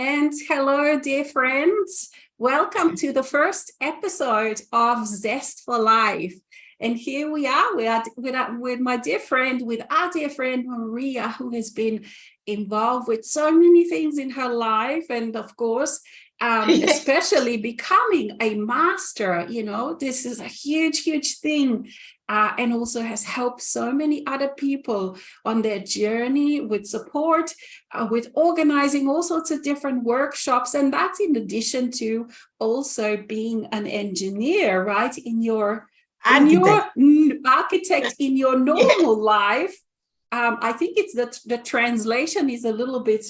And hello, dear friends. Welcome to the first episode of Zest for Life. And here we are with my dear friend, with our dear friend Maria, who has been involved with so many things in her life. And of course, especially becoming a master. This is a huge, huge thing. And also has helped so many other people on their journey with support, with organizing all sorts of different workshops. And that's in addition to also being an engineer, right? In your architect in your normal life. I think it's the translation is a little bit,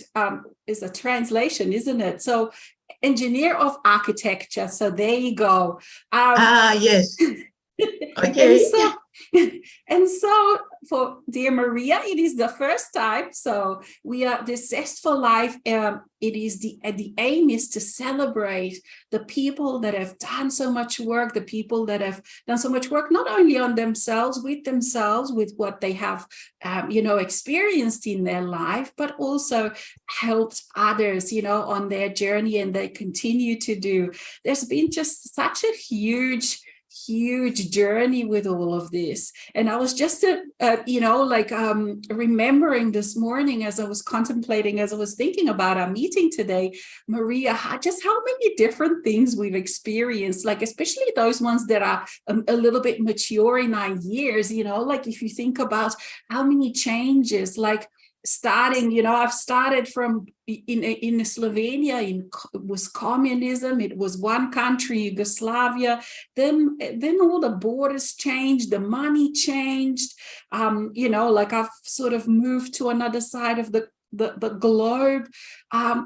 is a translation, isn't it? So engineer of architecture. So there you go. Yes. Okay. And so for dear Maria, it is the first time. So we are the Zest for Life. It is the aim is to celebrate the people that have done so much work, the people that have done so much work, not only on themselves, with what they have, experienced in their life, but also helped others, on their journey, and they continue to do. There's been just such a huge journey with all of this. And I was just remembering this morning as I was contemplating, as I was thinking about our meeting today, Maria, just how many different things we've experienced, like especially those ones that are a little bit mature in our years, like if you think about how many changes, like starting, I've started from in Slovenia, it was communism, it was one country, Yugoslavia, then all the borders changed, the money changed, I've sort of moved to another side of the globe.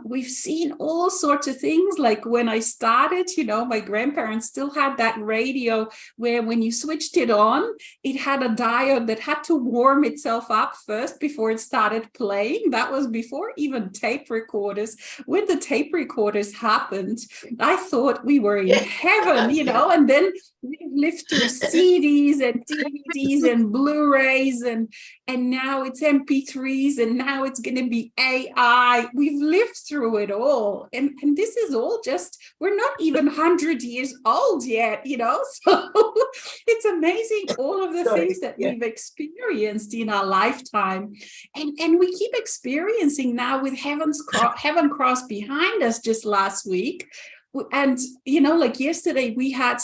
We've seen all sorts of things. Like when I started, my grandparents still had that radio where when you switched it on, it had a diode that had to warm itself up first before it started playing. That was before even tape recorders. When the tape recorders happened, I thought we were in heaven, and then we lived through CDs and DVDs and Blu-rays, and now it's MP3s, and now it's going to be AI. We've lived through it all. And this is all just, we're not even 100 years old yet, So it's amazing all of the things that we've experienced in our lifetime. And we keep experiencing now with Heaven Cross behind us just last week. And, like yesterday we had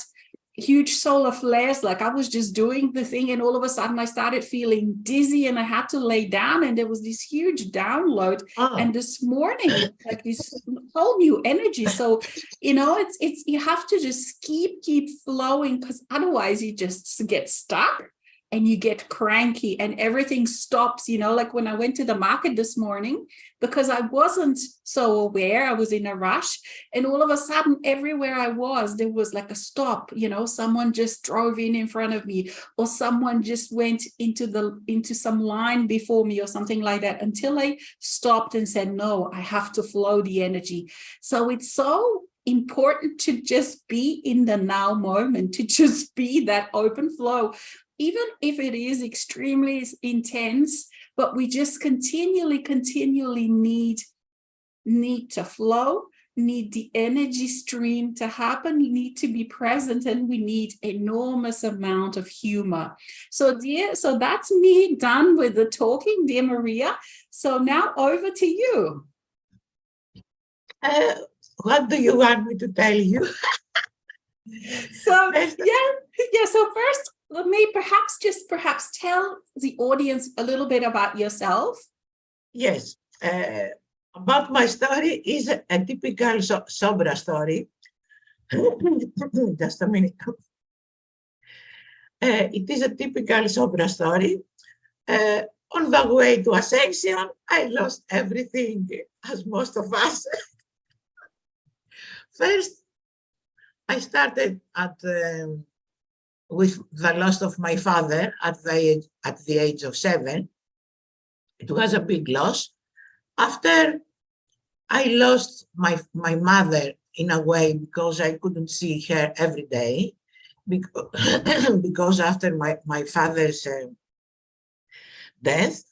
huge solar flares. Like I was just doing the thing, and all of a sudden I started feeling dizzy and I had to lay down, and there was this huge download. And this morning, like this whole new energy. So, it's you have to just keep flowing, because otherwise you just get stuck and you get cranky and everything stops, like when I went to the market this morning, because I wasn't so aware, I was in a rush, and all of a sudden everywhere I was, there was like a stop, someone just drove in front of me, or someone just went into some line before me or something like that, until I stopped and said, no, I have to flow the energy. So it's so important to just be in the now moment, to just be that open flow, even if it is extremely intense, but we just continually need to flow, need the energy stream to happen, need to be present, and we need enormous amount of humor. So that's me done with the talking, dear Maria. So now over to you. What do you want me to tell you? So first, let me perhaps tell the audience a little bit about yourself. Yes, about my story is a typical Sobra story. Just a minute. It is a typical Sobra story. On the way to Ascension, I lost everything, as most of us. First, I started with the loss of my father at the age of 7. It was a big loss. After, I lost my mother in a way, because I couldn't see her every day, because after my father's death,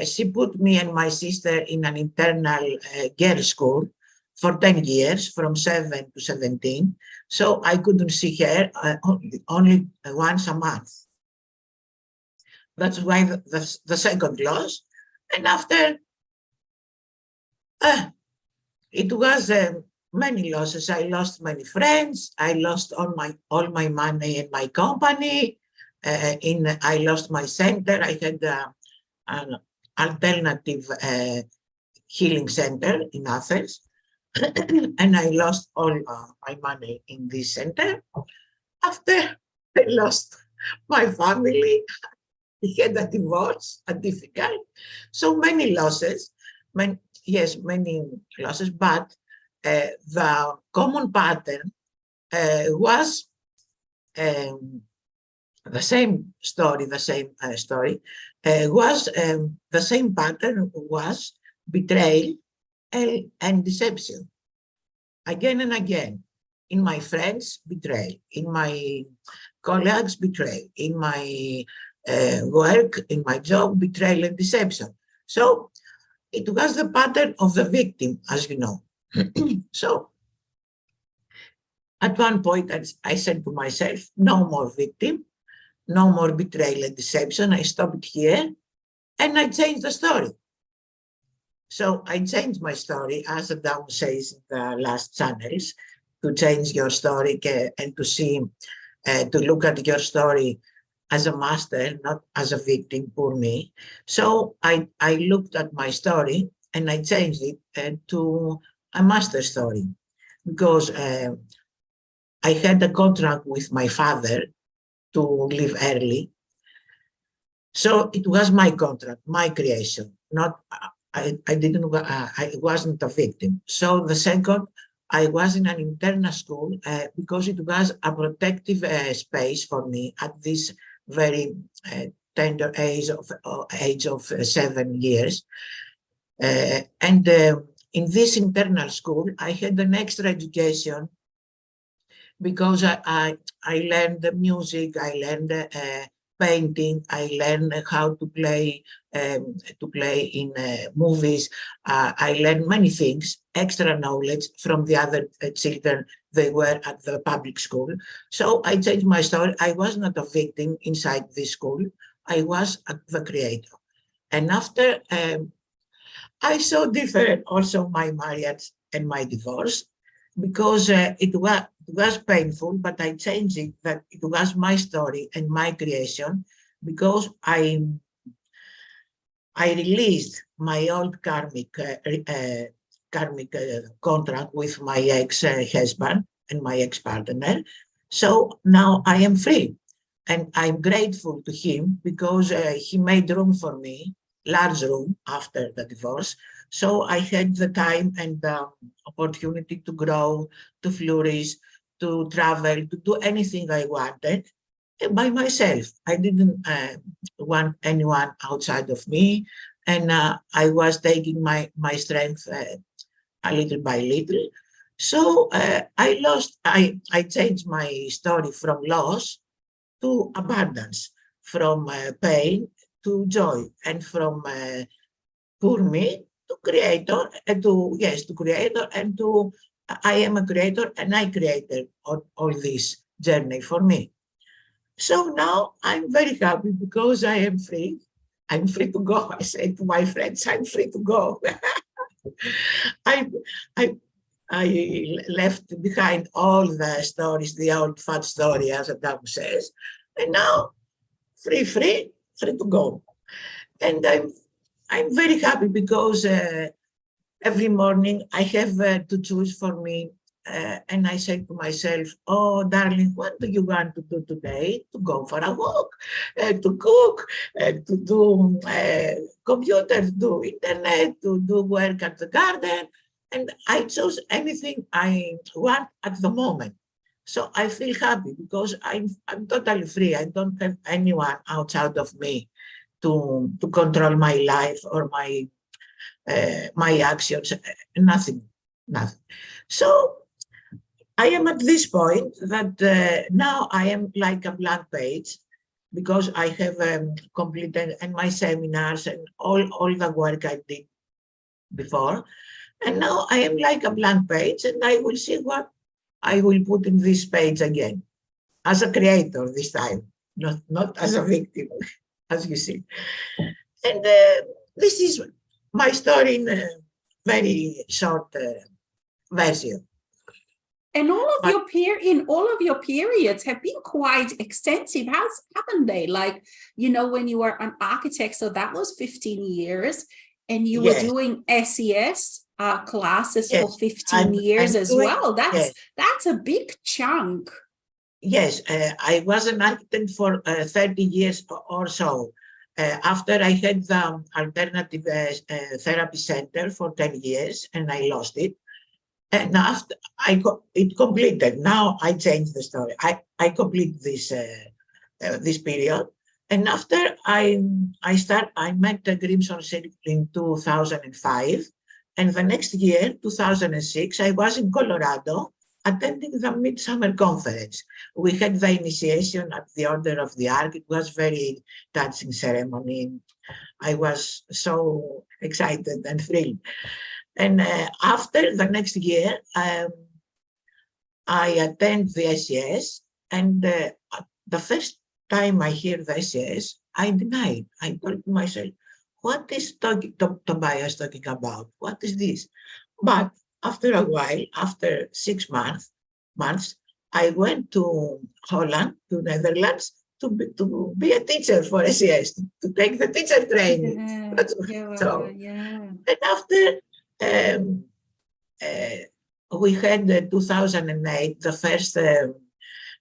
she put me and my sister in an internal girls' school, for 10 years, from 7 to 17. So I couldn't see her only once a month. That's why the second loss. And after, it was many losses. I lost many friends. I lost all my money in my company. I lost my center. I had an alternative healing center in Athens. And I lost all my money in this center. After I lost my family, I had a divorce, a difficult. So many losses. Many losses, but the common pattern was the same story, was the same pattern was betrayal and deception. Again and again, in my friends, betrayal, in my colleagues, betrayal, in my work, in my job, betrayal and deception. So it was the pattern of the victim, as you know. So at one point, I said to myself, no more victim, no more betrayal and deception. I stopped here and I changed the story. So I changed my story, as Adam says in the last channels, to change your story and to see, to look at your story as a master, not as a victim, poor me. So I looked at my story and I changed it to a master story, because I had a contract with my father to leave early. So it was my contract, my creation, not, I wasn't a victim. So the second, I was in an internal school because it was a protective space for me at this very tender age of 7 years. And in this internal school, I had an extra education because I learned the music, I learned painting, I learned how to play in movies. I learned many things, extra knowledge from the other children. They were at the public school. So I changed my story. I was not a victim inside this school. I was the creator. And after, I saw different also my marriage and my divorce, because it was painful, but I changed it, that it was my story and my creation, because I released my old karmic contract with my ex-husband and my ex-partner. So now I am free, and I'm grateful to him because he made room for me, large room after the divorce. So I had the time and the opportunity to grow, to flourish, to travel, to do anything I wanted by myself. I didn't want anyone outside of me. And I was taking my strength a little by little. So I changed my story from loss to abundance, from pain to joy, and from poor me to creator, to creator, and to I am a creator, and I created all this journey for me. So now I'm very happy because I am free. I'm free to go. I say to my friends, I'm free to go. I, I, I left behind all the stories, the old fat story, as Adam says, and now free to go. And I'm very happy because every morning I have to choose for me. And I say to myself, oh, darling, what do you want to do today? To go for a walk, to cook, to do computer, to do internet, to do work at the garden. And I chose anything I want at the moment. So I feel happy because I'm totally free. I don't have anyone outside of me to control my life or my actions, nothing. So I am at this point that now I am like a blank page, because I have completed and my seminars and all the work I did before. And now I am like a blank page, and I will see what I will put in this page again, as a creator this time, not as a victim, as you see. And this is my story in a very short version. And But all of your periods have been quite extensive, haven't they? Like, when you were an architect, so that was 15 years, and you were yes, doing SES classes for yes, 15 years I'm as doing, well. yes, That's a big chunk. yes. I was an architect for 30 years or so. After I had the alternative therapy center for 10 years, and I lost it. And after it completed, now I changed the story. I complete this period, and after I met the Crimson Circle in 2005, and the next year, 2006, I was in Colorado attending the Midsummer Conference. We had the initiation at the Order of the Ark. It was very touching ceremony. I was so excited and thrilled. And after the next year, I attend the SES, and the first time I hear the SES, I denied. I told myself, what is Tobias talking about? What is this? But after a while, after 6 months, I went to Holland, to Netherlands, to be a teacher for SES, to take the teacher training. Yeah, yeah, So, yeah. and after um, we had 2008, the first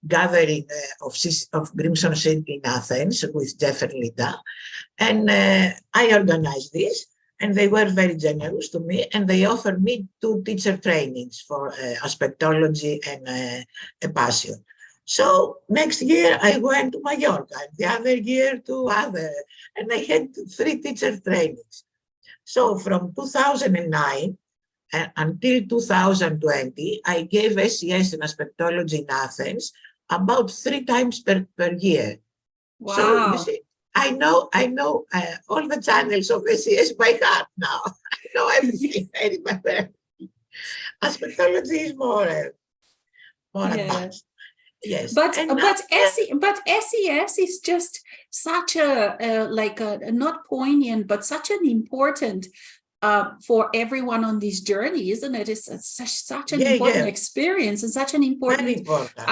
gathering of Crimson City in Athens with Jeff and Linda. And I organized this, and they were very generous to me, and they offered me 2 teacher trainings for aspectology and a passion. So next year I went to Mallorca, and the other year to other, and I had 3 teacher trainings. So from 2009 until 2020, I gave SES in aspectology in Athens about 3 times per year. So you Wow. see, I know all the channels of SES by heart now. I know everything. I remember. Aspectology is more Yeah. advanced. Yes, But and but after, SES is just such a not poignant, but such an important for everyone on this journey, isn't it? It's such an yeah, important yeah, experience and such an very important important,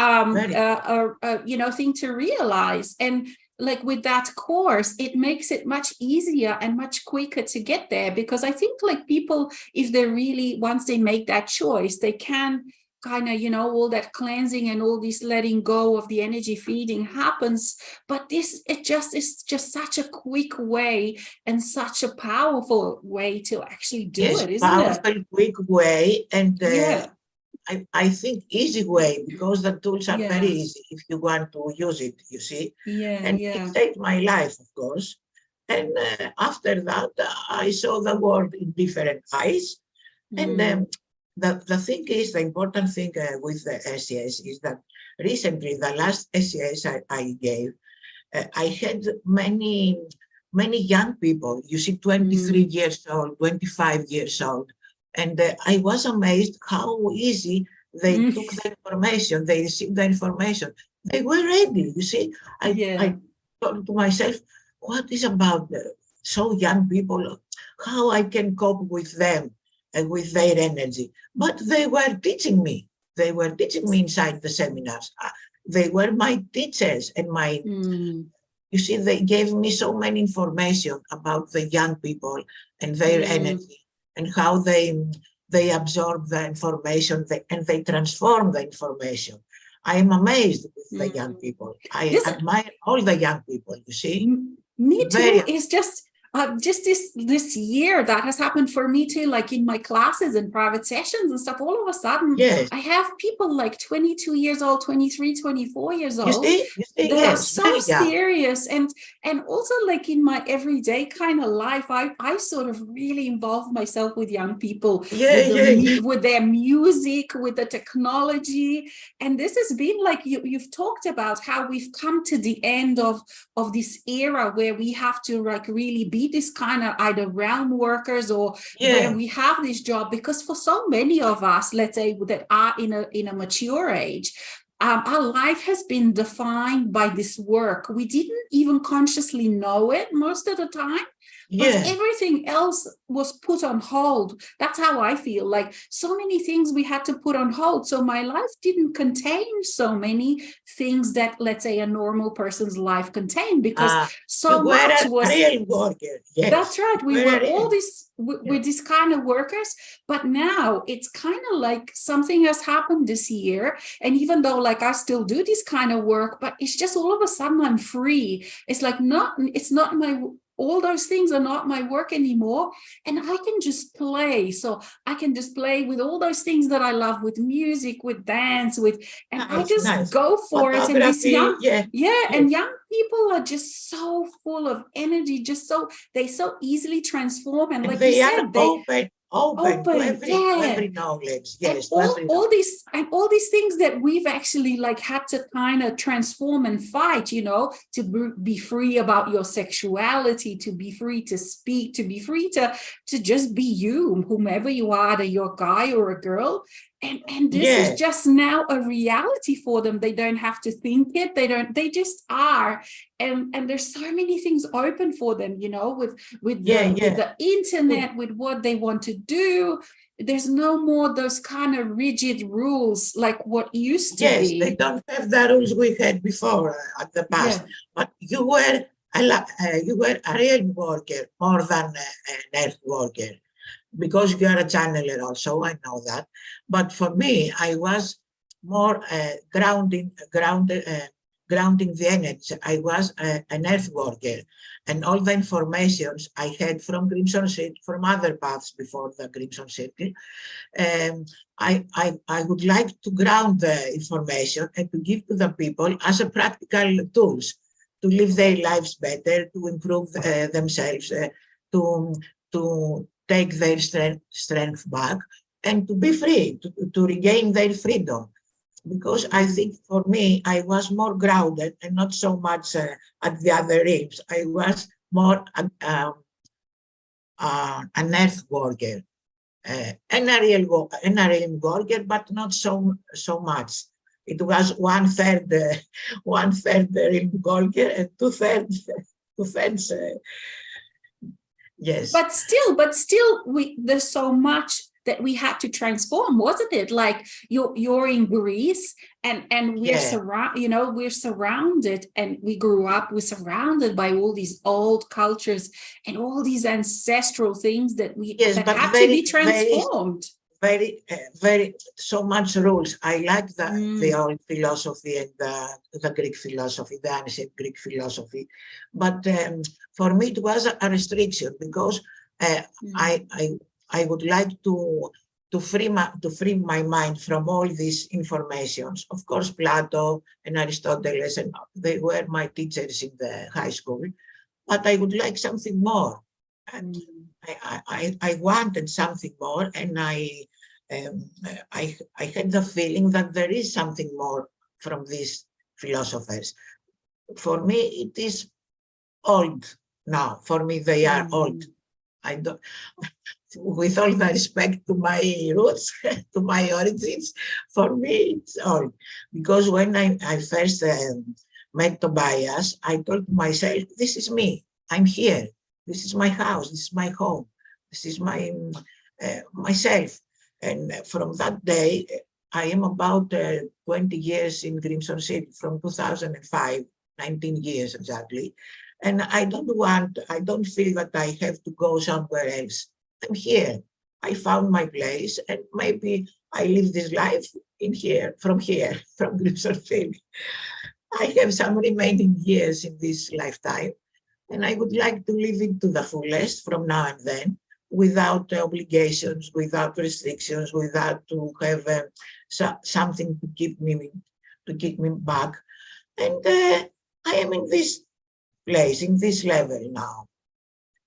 very thing to realize. And like with that course, it makes it much easier and much quicker to get there, because I think like people, if they really, once they make that choice, they can kind of, all that cleansing and all this letting go of the energy feeding happens. But it just is just such a quick way and such a powerful way to actually do yes, it, isn't it? powerful, quick way, and Yeah, I think easy way, because the tools are very yeah, easy if you want to use it, you see. yeah, And it yeah. saved my life, of course. And after that, I saw the world in different eyes. And Mm, the thing is, the important thing with the SES is that recently, the last SES I gave, I had many young people, you see, 23 mm, years old, 25 years old. And I was amazed how easy they mm. took the information, they received the information. They were ready, you see. Yeah, I thought to myself, what is about so young people, how I can cope with them and with their energy. But they were teaching me. They were teaching me inside the seminars. They were my teachers and my, mm, you see, they gave me so many information about the young people and their mm, energy and how they absorb the information and they transform the information. I am amazed with the young mm. people. I This admire all the young people, you see. Me Very, too. It's just this year that has happened for me too. Like in my classes and private sessions and stuff, all of a sudden yes. I have people like 22 years old, 23, 24 years old You see, that are yes, so very young. serious. And also like in my everyday kind of life, I sort of really involve myself with young people, Yeah, with yeah, yeah. with their music, with the technology. And this has been like you've talked about how we've come to the end of this era where we have to like really be be this kind of either realm workers or where Yeah. we have this job, because for so many of us, let's say, that are in a mature age, our life has been defined by this work. We didn't even consciously know it most of the time, but Yeah. everything else was put on hold. That's how I feel. Like, so many things we had to put on hold. So my life didn't contain so many things that, let's say, a normal person's life contained, because You so were much a was. real worker. Yes. That's right. You We were were a all real. this, Yeah. we're this kind of workers, but now it's kind of like something has happened this year. And even though, like, I still do this kind of work, but it's just all of a sudden I'm free. It's like, it's not my, all those things are not my work anymore. And I can just play. So I can just play with all those things that I love, with music, with dance, and I Nice, just nice. go for it. And this Photography. young, Yeah. yeah, Yes. and young people are just so full of energy, just so, they so easily transform. And And like you they are said, they open open, to yeah. every knowledge. And Yes, to every knowledge. all these things that we've actually like had to kind of transform and fight, to be free about your sexuality, to be free to speak, to be free to just be you, whomever you are, either you're a guy or a girl. And this is Yeah. just now a reality for them. They don't have to think it. They just are. And there's so many things open for them, with the internet, with what they want to do. There's no more those kind of rigid rules like what used to Yes, they be. don't have the rules we had before at the past. Yeah. But you were a real worker more than an earth worker, because you are a channeler also. I know that. But for me, I was more grounding the energy. I was an earth worker, and all the informations I had from Crimson Circle, from other paths before the Crimson Circle. I would like to ground the information and to give to the people as a practical tools to live their lives better, to improve themselves, to take their strength back, and to be free, to regain their freedom. Because I think for me, I was more grounded and not so much at the other realms. I was more an earth worker. And a real worker, but not so much. It was one third real worker and two thirds. Yes. But still, there's so much that we had to transform, wasn't it? Like, you're in Greece, and we're Yeah. we're surrounded, and we're surrounded by all these old cultures and all these ancestral things that had to be transformed. Very so much rules. I like the old philosophy and the Greek philosophy, the ancient Greek philosophy, but for me it was a restriction, because I would like to free my mind from all these informations. Of course, Plato and Aristotle, and they were my teachers in the high school, but I would like something more. And I wanted something more, and I had the feeling that there is something more from these philosophers. For me, it is old now. For me, they are old. I don't, with all the respect to my roots, to my origins, for me, it's old. Because when I first met Tobias, I told myself, this is me. I'm here. This is my house. This is my home. This is my myself. And from that day, I am about 20 years in Crimson City, from 2005, 19 years exactly. And I don't feel that I have to go somewhere else. I'm here. I found my place, and maybe I live this life here, from Crimson City. I have some remaining years in this lifetime, and I would like to live it to the fullest from now and then, without obligations, without restrictions, without to have something to keep me back. And I am in this place, in this level now.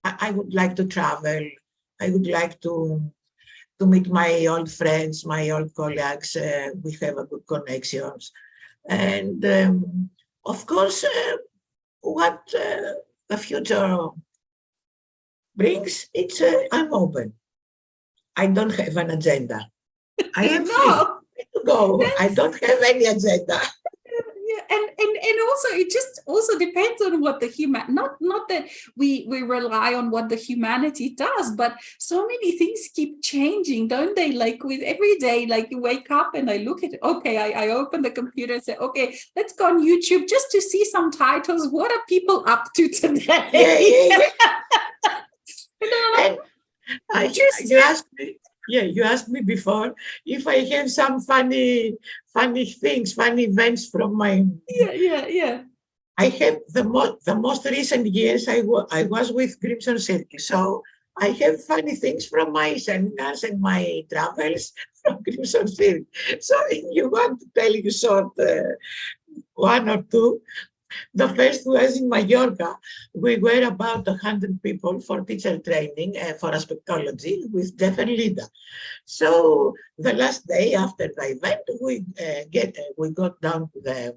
I would like to travel. I would like to meet my old friends, my old colleagues. We have a good connections. And of course, what the future brings, I'm open. I don't have an agenda. I am free No, to go. I that's don't have any agenda. yeah, and also it just also depends on what the human, not that we rely on what the humanity does, but so many things keep changing, don't they? Like with every day, like you wake up and I look at it, okay, I open the computer and say, okay, let's go on YouTube just to see some titles. What are people up to today? Yeah, yeah, yeah. And I'm like, And you interesting. asked me, yeah, you asked me before if I have some funny things, funny events from my. Yeah. I have the most recent years I was with Crimson Circle, so I have funny things from my seminars and my travels from Crimson Circle. So if you want to tell you short one or two, the first was in Mallorca. We were about 100 people for teacher training for aspectology with Jeff and Linda. So the last day after the event, we got down to the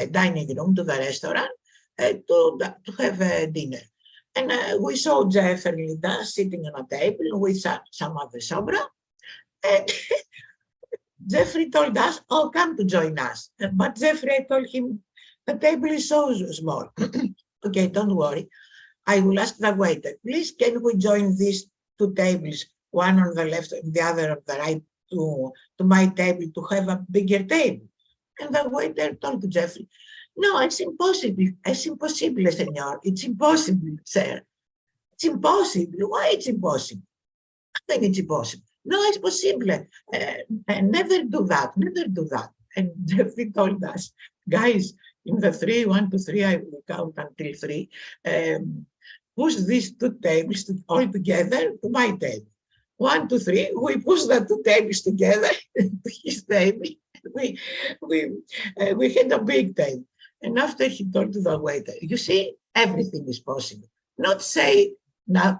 dining room, to the restaurant, to have a dinner. And we saw Jeff and Linda sitting on a table with some other sobra. And Jeffrey told us, oh, come to join us. But Jeffrey, I told him, the table is so small. Okay, don't worry. I will ask the waiter, please, can we join these two tables, one on the left and the other on the right, to my table to have a bigger table? And the waiter told to Jeffrey, no, it's impossible. Es imposible, senor. It's impossible, sir. It's impossible. Why it's impossible? I think it's impossible. No, it's possible. Never do that. Never do that. And Jeffrey told us, guys, in the 1 to 3, I will count until 3. Push these two tables all together to my table. 1, 2, 3. We push the two tables together to his table. We had a big table. And after he told to the waiter, you see, everything is possible. Not say no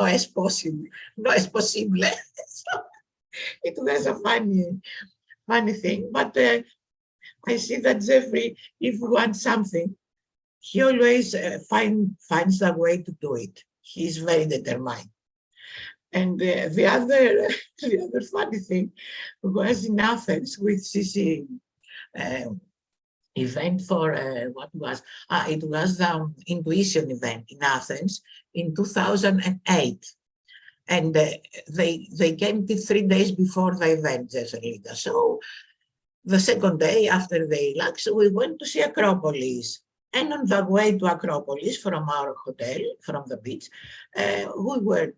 es possible, no es posible. So it was a funny thing. But I see that Jeffrey, if he wants something, he always finds a way to do it. He's very determined. And the other funny thing was in Athens with CC event for what was it was the intuition event in Athens in 2008. And they came 3 days before the event, Jessica. So the second day after the lunch, we went to see Acropolis. And on the way to Acropolis from our hotel, from the beach, we were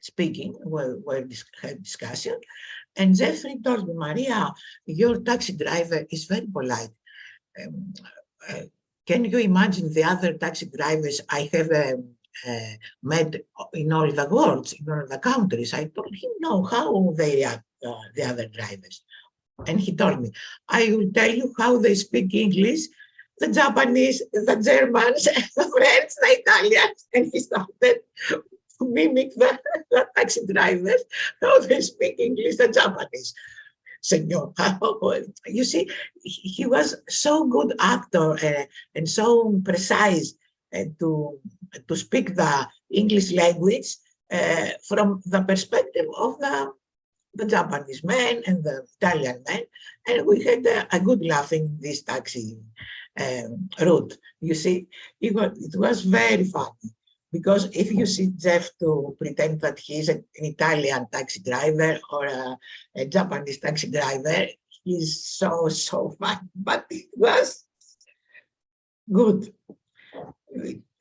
speaking, had discussion. And Jeffrey told me, Maria, your taxi driver is very polite. Can you imagine the other taxi drivers I have met in all the world, in all the countries? I told him, no, how they react, the other drivers. And he told me, I will tell you how they speak English, the Japanese, the Germans, the French, the Italians. And he started to mimic the taxi drivers, how they speak English, the Japanese. Senor, you see, he was so good actor and so precise to speak the English language from the perspective of the Japanese man and the Italian man, and we had a good laugh in this taxi route. You see, it was very funny, because if you see Jeff to pretend that he's an Italian taxi driver or a Japanese taxi driver, he's so fun, but it was good.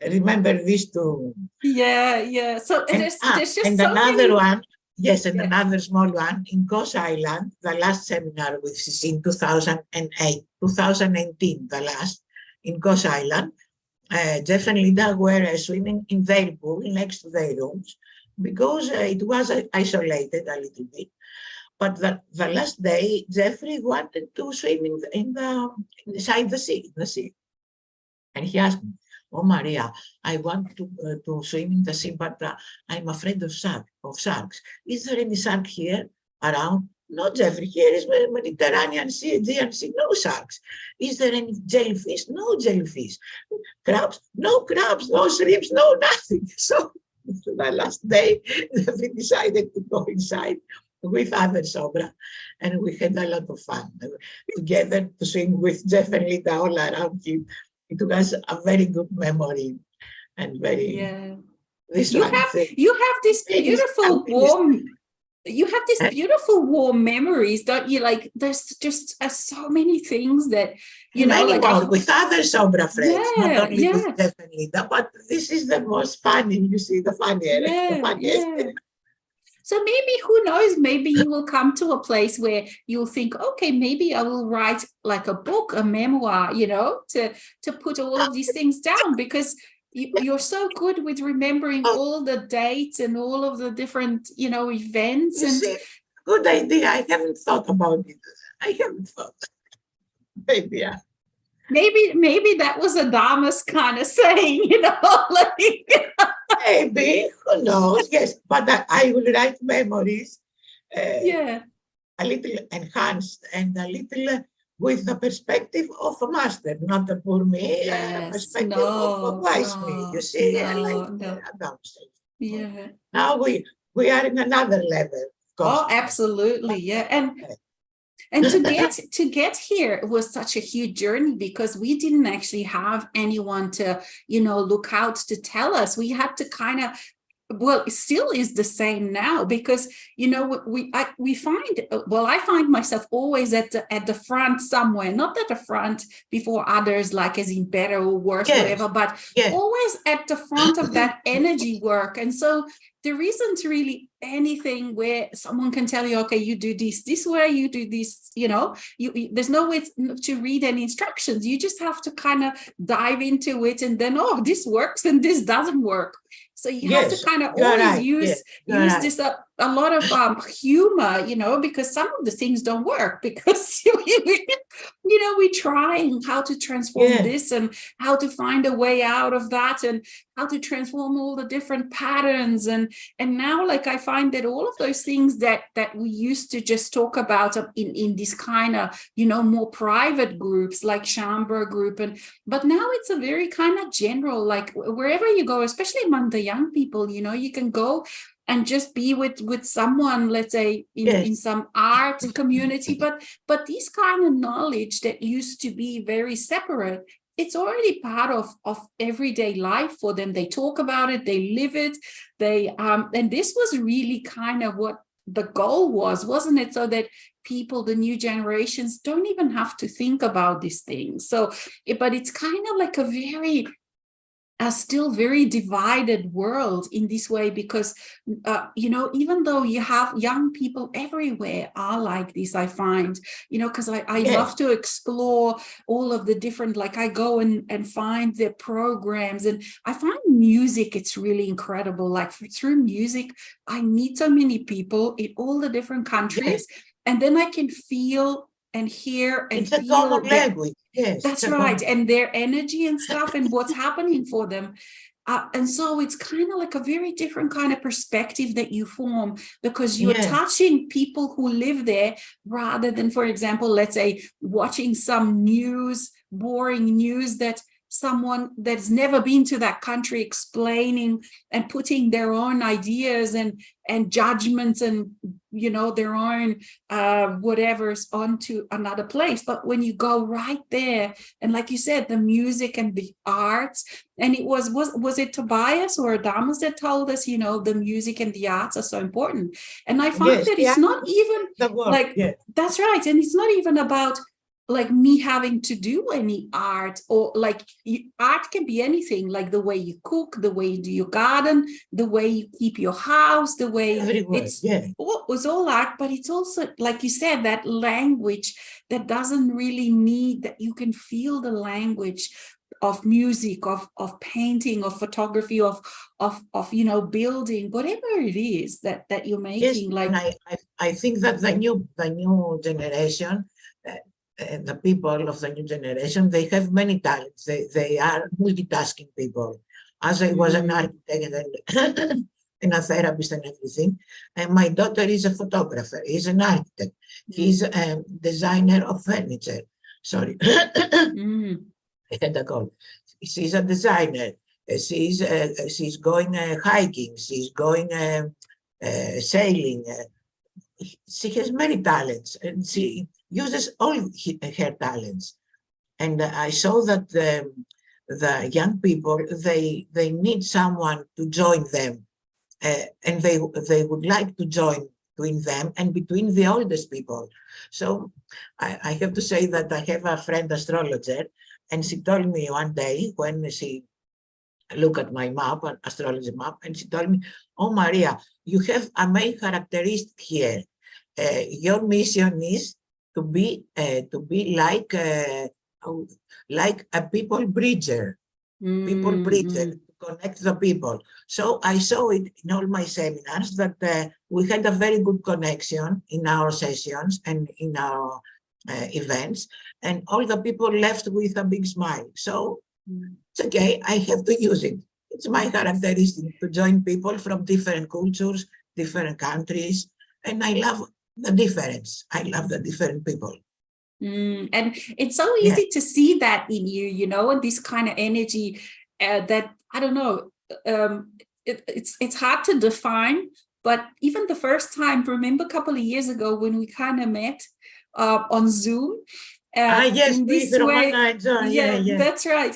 Remember these two. Yeah. So there's just so another many. one, yes, and Yeah. another small one in Kos Island, the last seminar, which is in 2018, the last in Kos Island. Jeff and Linda were swimming in their pool next to their rooms, because it was isolated a little bit. But the last day, Jeffrey wanted to swim inside the sea. And he asked me, oh, Maria, I want to swim in the sea, but I'm afraid of sharks. Is there any shark here around? No, Jeffrey, here is Mediterranean Sea, Aegean Sea, no sharks. Is there any jellyfish? No jellyfish. Crabs? No crabs, no shrimps, no nothing. So the last day, we decided to go inside with other Sobra, and we had a lot of fun together to swim with Jeff and Lita all around him. It was a very good memory and very, Yeah. this You one have thing. you have this beautiful warm And warm memories, don't you? Like there's just so many things that many like more with other Sobra friends, not yeah, only with yeah, Jeff and Lita, but this is the most funny, you see, the yeah, funniest. yeah. So maybe, who knows, maybe you will come to a place where you'll think, okay, maybe I will write like a book, a memoir, to put all of these things down, because you're so good with remembering Oh, all the dates and all of the different, events. you And see, good idea. I haven't thought about it. I haven't thought. Maybe, yeah. maybe that was a Damas kind of saying, like Maybe, who knows? Yes, but I will write memories yeah, a little enhanced and a little with the perspective of a master, not a poor me, yes, perspective of a no, wise me. You no, see, like no, no, Adam says. yeah. Now we are in another level of Oh, consciousness. absolutely. But, Yeah. And to get here was such a huge journey, because we didn't actually have anyone to, look out to tell us. We had to kind of, well, it still is the same now, because we find, well, I find myself always at the front somewhere, not at the front before others, like as in better or worse, yes, whatever, but yes, always at the front of that energy work. And so there isn't really anything where someone can tell you, okay, you do this way, you do this, there's no way to read any instructions. You just have to kind of dive into it, and then, oh, this works and this doesn't work. So you have to yes, kind of you are always right. use Yes, you are right. this a lot of humor, because some of the things don't work, because we're trying how to transform Yes, this and how to find a way out of that, and how to transform all the different patterns. And now, like, I find that all of those things that we used to just talk about in this kind of more private groups like Schambra group, but now it's a very kind of general, like wherever you go, especially among the young people, you can go and just be with someone, let's say yes, in some art community, but this kind of knowledge that used to be very separate, it's already part of everyday life for them. They talk about it, they live it, and this was really kind of what the goal was, wasn't it? So that people, the new generations, don't even have to think about these things. So, but it's kind of like a still very divided world in this way, because even though you have young people everywhere are like this, I find, because I yes, love to explore all of the different, like I go and find their programs, and I find music, it's really incredible. Like through music, I meet so many people in all the different yes. countries, and then I can feel and hear and It's a common feel that. language. Yes, it's That's a right. common. And their energy and stuff and what's happening for them. And so it's kind of like a very different kind of perspective that you form, because you're Yes, touching people who live there, rather than, for example, let's say watching some boring news that someone that's never been to that country explaining and putting their own ideas and judgments and their own whatever's onto another place. But when you go right there, and like you said, the music and the arts, and it was it Tobias or Adamus that told us, the music and the arts are so important. And I find yes, that yeah, it's not even the word. like, Yes, that's right, and it's not even about like me having to do any art, or like art can be anything, like the way you cook, the way you do your garden, the way you keep your house, the way everywhere. Yes, was all art. But it's also, like you said, that language that doesn't really need that. You can feel the language of music, of painting, of photography, of building, whatever it is that you're yes, making, and like. I think that the new generation, the people of the new generation, they have many talents. They are multitasking people. As I was an architect, and and a therapist and everything. And my daughter is a photographer, is an architect. He's a designer of furniture. Sorry. I had a cold. She's a designer. She's going hiking. She's going sailing. She has many talents, and she uses all her talents. And I saw that the young people, they need someone to join them, and they would like to join between them and between the oldest people. So I have to say that I have a friend astrologer, and she told me one day when she looked at my map, an astrology map, and she told me, "Oh, Maria, you have a main characteristic here. Your mission is to be like a people bridger, to connect the people." So I saw it in all my seminars that we had a very good connection in our sessions and in our events, and all the people left with a big smile. So it's okay, I have to use it. It's my characteristic to join people from different cultures, different countries, and I love the difference. I love the different people. And it's so easy to see that in you, and this kind of energy that, I don't know, it's hard to define, but even the first time, remember a couple of years ago when we kind of met on Zoom, yes, in this with way. Yeah, that's right.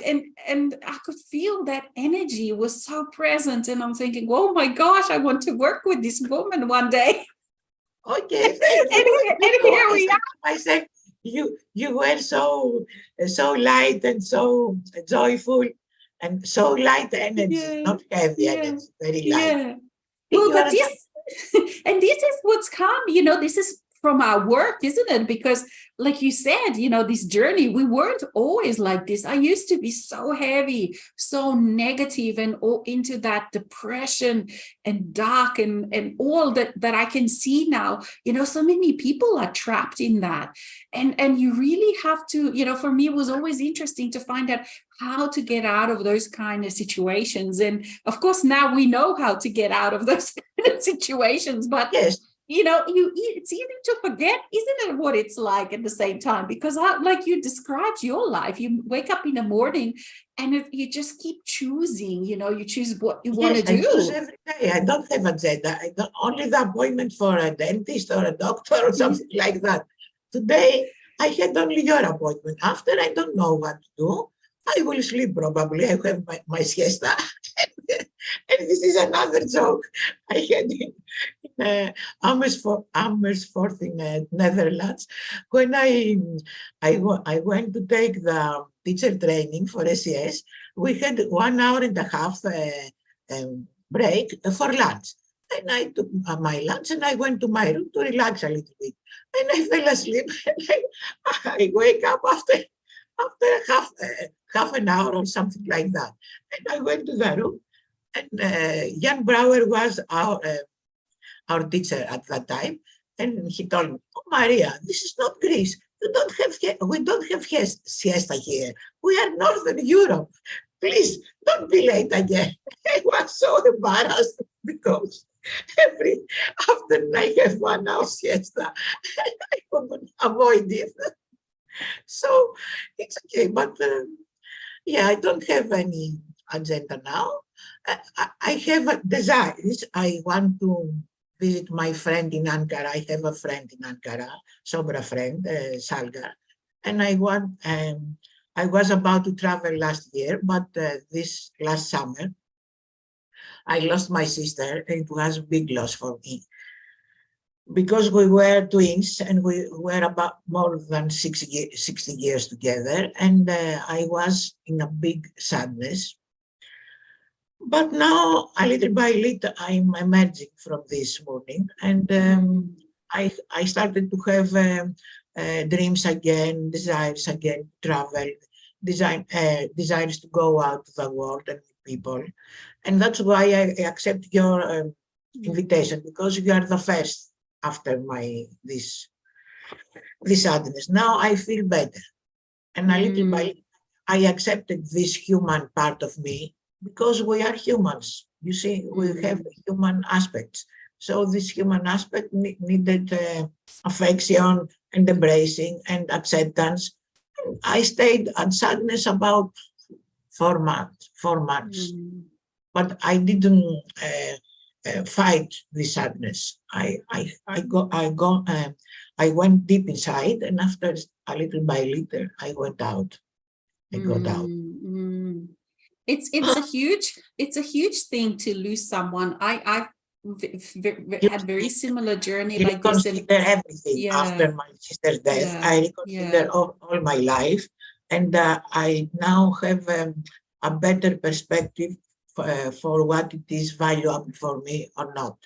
And I could feel that energy was so present, and I'm thinking, oh my gosh, I want to work with this woman one day. Okay, and here we are. I said, you were so light and so joyful and so light energy, not heavy energy, very light. Well, but this and this is what's come, this is from our work, isn't it? Because like you said, this journey, we weren't always like this. I used to be so heavy, so negative, and all into that depression and dark and all that I can see now. So many people are trapped in that. And you really have to, for me, it was always interesting to find out how to get out of those kind of situations. And of course, now we know how to get out of those kind of situations, but yes. It's easy to forget, isn't it, what it's like at the same time? Because like you described your life, you wake up in the morning and you just keep choosing, you choose what you want to do. I choose every day. I don't have agenda. I don't, only the appointment for a dentist or a doctor or something like that. Today, I had only your appointment. After, I don't know what to do. I will sleep probably. I have my siesta. And this is another joke I had in Amersfoort in Netherlands. When I went to take the teacher training for SES, we had 1 hour and a half break for lunch. And I took my lunch and I went to my room to relax a little bit. And I fell asleep. And I wake up after half an hour or something like that. And I went to the room, and Jan Brouwer was our teacher at that time, and he told me, "Oh, Maria, this is not Greece. We don't have siesta here. We are Northern Europe. Please don't be late again." I was so embarrassed because every afternoon I have 1 hour siesta. I couldn't avoid it. So it's okay, but I don't have any agenda now. I have a desire. I want to visit my friend in Ankara. I have a friend in Ankara, Sobra friend, Salga. And I was about to travel last year, but this last summer, I lost my sister. It was a big loss for me because we were twins and we were about more than 60 years together. And I was in a big sadness. But now, a little by little, I'm emerging from this morning, and I started to have dreams again, desires again, travel, desires to go out to the world and meet people. And that's why I accept your invitation, because you are the first after this sadness. Now I feel better. And a little by little, I accepted this human part of me, because we are humans. You see, we have human aspects. So this human aspect needed affection and embracing and acceptance. I stayed at sadness about 4 months. 4 months. But I didn't fight the sadness. I went deep inside, and after a little by little, I went out. I got out. It's a huge thing to lose someone. I had very similar journey like this. I reconsider everything after my sister's death. I reconsider all my life, and I now have a better perspective for what it is valuable for me or not,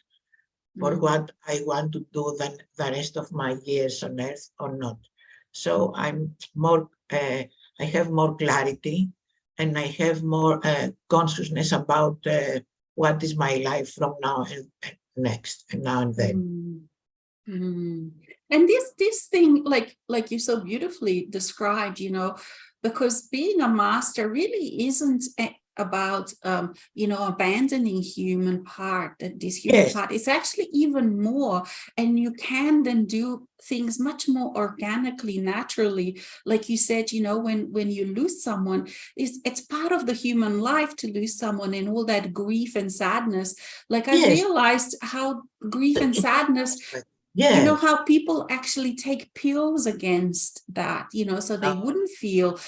for what I want to do than the rest of my years on earth or not. So I'm more, I have more clarity, and I have more consciousness about what is my life from now and next, and now and then. And this thing, like you so beautifully described, because being a master really isn't about abandoning human part, this human part. It's actually even more, and you can then do things much more organically, naturally. Like you said, when you lose someone, it's part of the human life to lose someone, and all that grief and sadness. Like I realized how grief and sadness, how people actually take pills against that, so they wouldn't feel.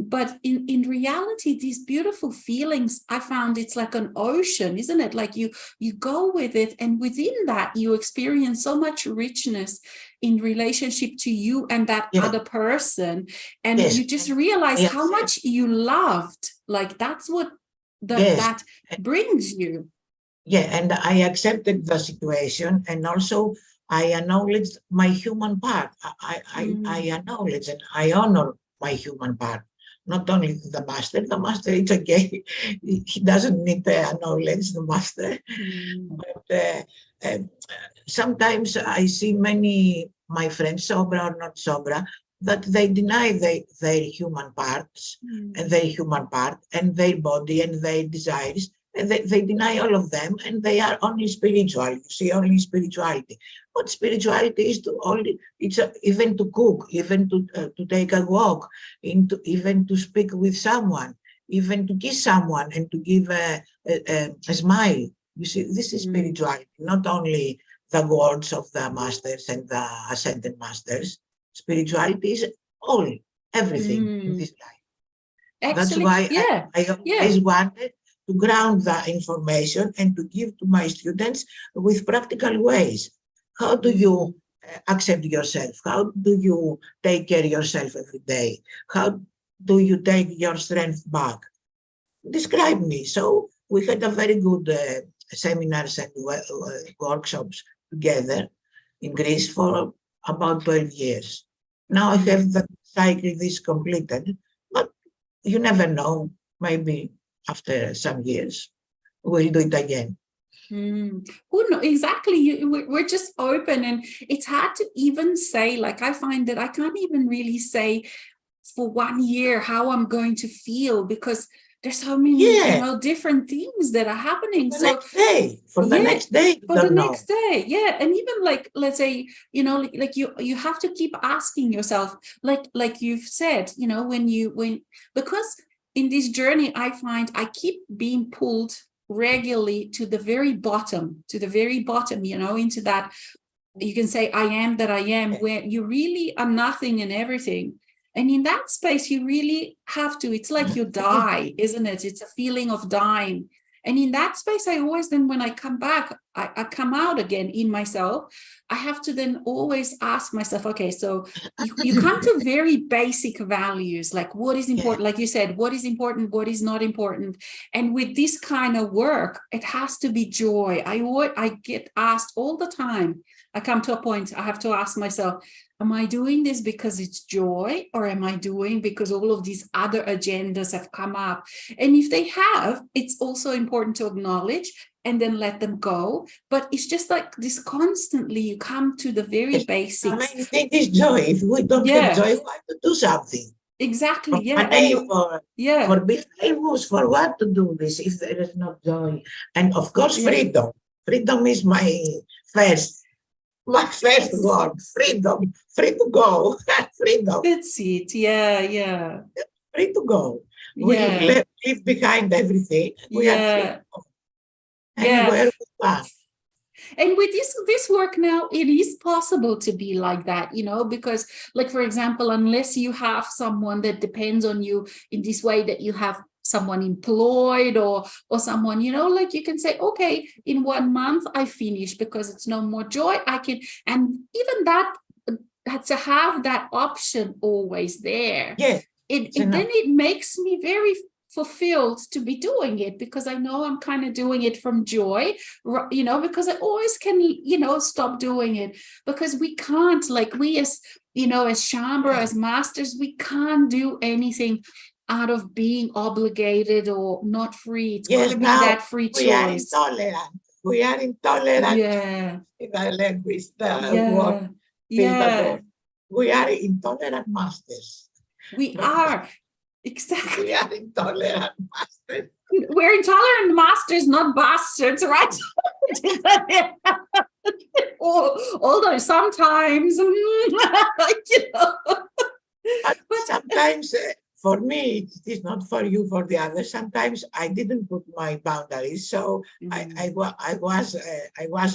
But in reality, these beautiful feelings, I found it's like an ocean, isn't it? Like you go with it, and within that you experience so much richness in relationship to you and that other person, and you just realize how much you loved. Like that's what that brings you. And I accepted the situation, and also I acknowledge my human part. I acknowledge and I honor my human part. Not only the master. The master, it's okay. He doesn't need to acknowledge the master. But sometimes I see many my friends, sobra or not sobra, that they deny their human parts and their human part and their body and their desires. And they deny all of them, and they are only spiritual. You see, only spirituality. What spirituality is even to cook, even to take a walk, even to speak with someone, even to kiss someone and to give a smile. You see, this is spirituality, not only the words of the masters and the ascended masters. Spirituality is everything in this life. That's why I always wanted to ground the information and to give to my students with practical ways. How do you accept yourself? How do you take care of yourself every day? How do you take your strength back? Describe me. So we had a very good seminars and workshops together in Greece for about 12 years. Now I have the cycle this completed, but you never know, maybe after some years, we'll do it again. Well, no, exactly. We're just open, and it's hard to even say, like I find that I can't even really say for 1 year how I'm going to feel, because there's so many different things that are happening. For the next day, and even like, let's say, like you have to keep asking yourself, like you've said, because in this journey, I find I keep being pulled regularly to the very bottom, into that, you can say, I am that I am, where you really are nothing and everything. And in that space, you really have to, it's like you die, isn't it? It's a feeling of dying. And in that space, I always then, when I come back, I come out again in myself. I have to then always ask myself, okay, so you come to very basic values, like what is important, like you said, what is important, what is not important. And with this kind of work, it has to be joy. I get asked all the time. I come to a point, I have to ask myself, am I doing this because it's joy, or am I doing because all of these other agendas have come up? And if they have, it's also important to acknowledge and then let them go. But it's just like this constantly, you come to the very basics. The main thing is joy. If we don't have joy, we have to do something. exactly. For Yeah. And money, you, yeah, for being famous, for what to do this if there is no joy? And of course, yeah. freedom. Freedom is first, my first word. Freedom, free to go, freedom, That's it. Yeah, yeah, free to go. We yeah, leave behind everything. We are free to yeah, go yeah. anywhere we want. And with this work now, it is possible to be like that, because, like, for example, unless you have someone that depends on you in this way, that you have someone employed, or someone, like, you can say, okay, in 1 month I finish because it's no more joy. I can, and even that, to have that option always there, Yes, it's then enough. it makes me very fulfilled to be doing it, because I know I'm kind of doing it from joy, because I always can, stop doing it, because we can't, like, we as, as Shambra, Yes, as masters, we can't do anything out of being obligated or not free. It's got to yes, be now that free we are choice. intolerant. We are intolerant Yeah, in the language, the word yeah, Pythagoras. yeah, We are intolerant masters. we No, are. we Exactly. are intolerant masters. We're intolerant masters, not bastards, right? Although sometimes, But but sometimes, for me, it is not for you, for the others. Sometimes I didn't put my boundaries, so I was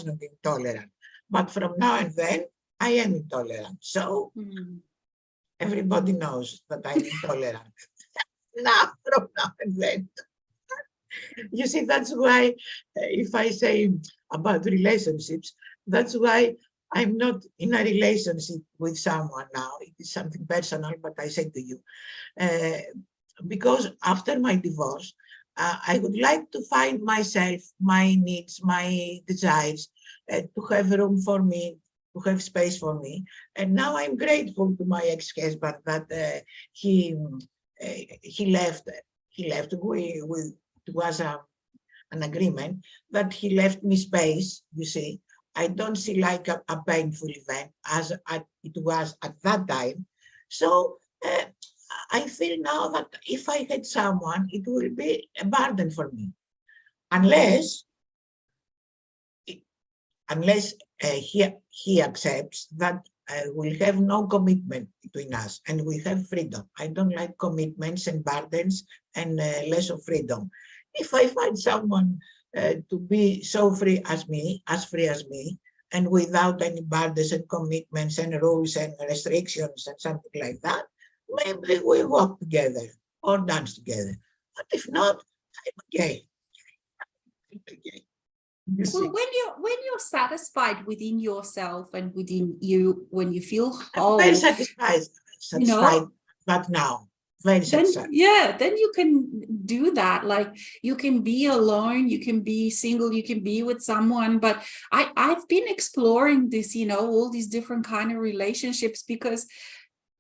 not intolerant. But from now and then, I am intolerant. So everybody knows that I'm intolerant. Now, from now and then. You see, that's why, if I say about relationships, that's why I'm not in a relationship with someone now. It is something personal, but I say to you, uh, because after my divorce, I would like to find myself, my needs, my desires, to have room for me, to have space for me. And now I'm grateful to my ex-husband that he left. He left with it was an agreement that he left me space. You see, I don't see like a painful event as it was at that time. So I feel now that if I had someone, it will be a burden for me, unless unless he accepts that we'll have no commitment between us and we have freedom. I don't like commitments and burdens and less of freedom. If I find someone to be so free as me, and without any burdens and commitments and rules and restrictions and something like that, maybe we walk together or dance together. But if not, I'm okay. Okay. You well, see, when you're satisfied within yourself and within you, when you feel I'm very whole, you satisfied, know, but now, very then satisfied. yeah, then you can do that. Like, you can be alone, you can be single, you can be with someone. But I've been exploring this, all these different kind of relationships, because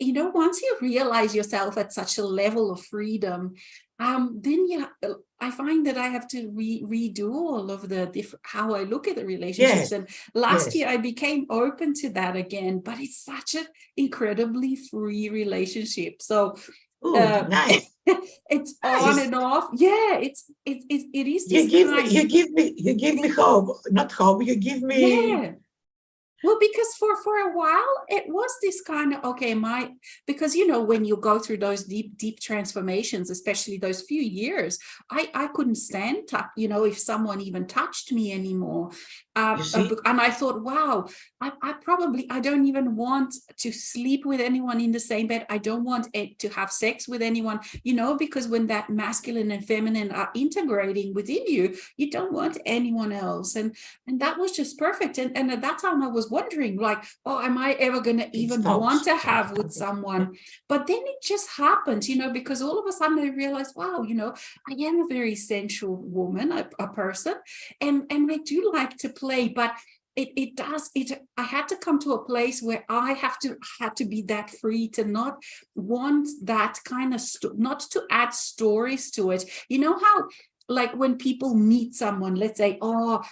once you realize yourself at such a level of freedom, then I find that I have to redo all of the different how I look at the relationships. Yes, And last yes. year I became open to that again, but it's such an incredibly free relationship. So Good, uh, nice, it's on nice. and off. Yeah, it is this kind. You give me hope, not hope. You give me, Yeah. Well, because for a while it was this kind of, okay, because when you go through those deep transformations, especially those few years, I couldn't stand if someone even touched me anymore. you see, And I thought, wow, I don't even want to sleep with anyone in the same bed. I don't want to have sex with anyone, because when that masculine and feminine are integrating within you, you don't want anyone else. And that was just perfect. And at that time I was wondering, like, oh, am I ever going to it even want stops. to have with someone? But then it just happened, because all of a sudden I realized, wow, I am a very sensual woman, a person, and I do like to play. But I had to come to a place where I had to be that free to not want that kind of not to add stories to it. How, like, when people meet someone, let's say,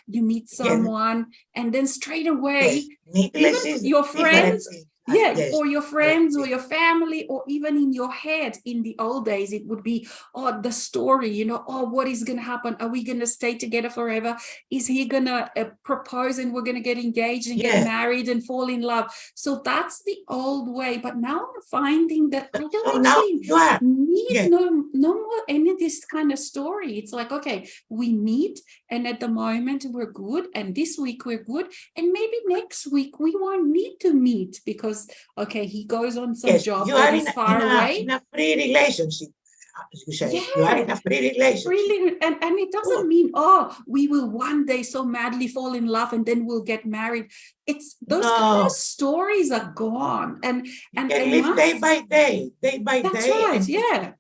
you meet Yes, someone, and then straight away, yes. even Needless is your different friends, thing. Yeah, yes. or your friends or your family, or even in your head. In the old days, it would be, oh, the story, you know, oh, what is going to happen? Are we going to stay together forever? Is he going to propose and we're going to get engaged and get married and fall in love? So that's the old way. But now I'm finding that I don't So now actually you are. need no more any of this kind of story. It's like, okay, we meet, and at the moment we're good, and this week we're good, and maybe next week we won't need to meet because, okay, he goes on some job that is far away. In a free relationship, as you say. You are in a free relationship. Really, and it doesn't mean, oh, we will one day so madly fall in love and then we'll get married. It's those kind of stories are gone. And live day by day. That's right, yeah.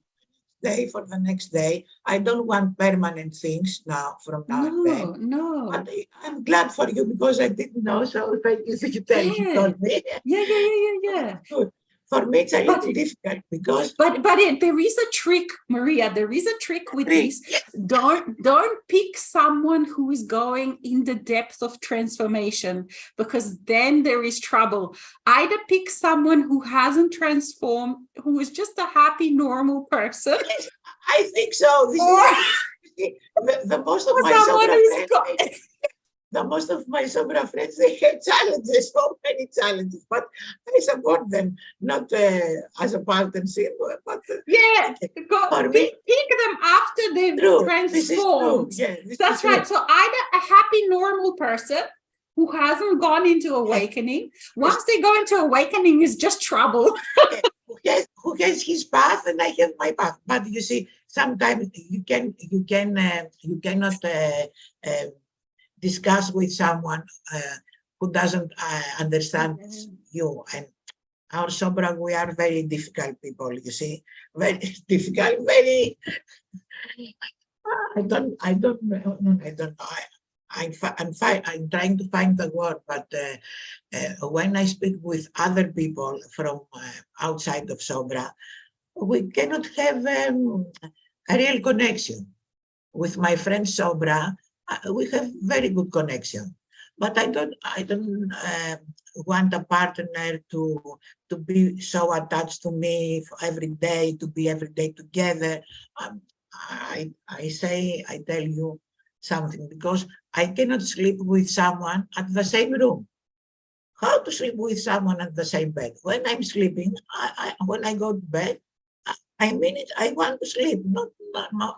Day for the next day. I don't want permanent things now from now and then. No. But I'm glad for you because I didn't know. So thank you for you told me. Yeah. Good. For me, it's a little difficult because. But there is a trick, Maria. There is a trick with this. Yes. Don't pick someone who is going in the depth of transformation, because then there is trouble. Either pick someone who hasn't transformed, who is just a happy, normal person. Yes, I think so. The most of my Sobra friends. The most of my Sobra friends, they have challenges, so many challenges, but I support them, not as a partnership, but for me, pick them after they've transformed. That's right. So either a happy, normal person who hasn't gone into awakening. Once they go into awakening, is just trouble. Who has his path and I have my path. But you see, sometimes you cannot discuss with someone who doesn't understand you. And our Sobra, we are very difficult people, you see, very difficult, very, I don't know. I'm trying to find the word, but when I speak with other people from outside of Sobra, we cannot have a real connection. With my friend Sobra, we have very good connection, but I don't want a partner to be so attached to me every day, to be every day together. I tell you something, because I cannot sleep with someone at the same room. How to sleep with someone at the same bed? When I'm sleeping, when I go to bed, I mean it, I want to sleep,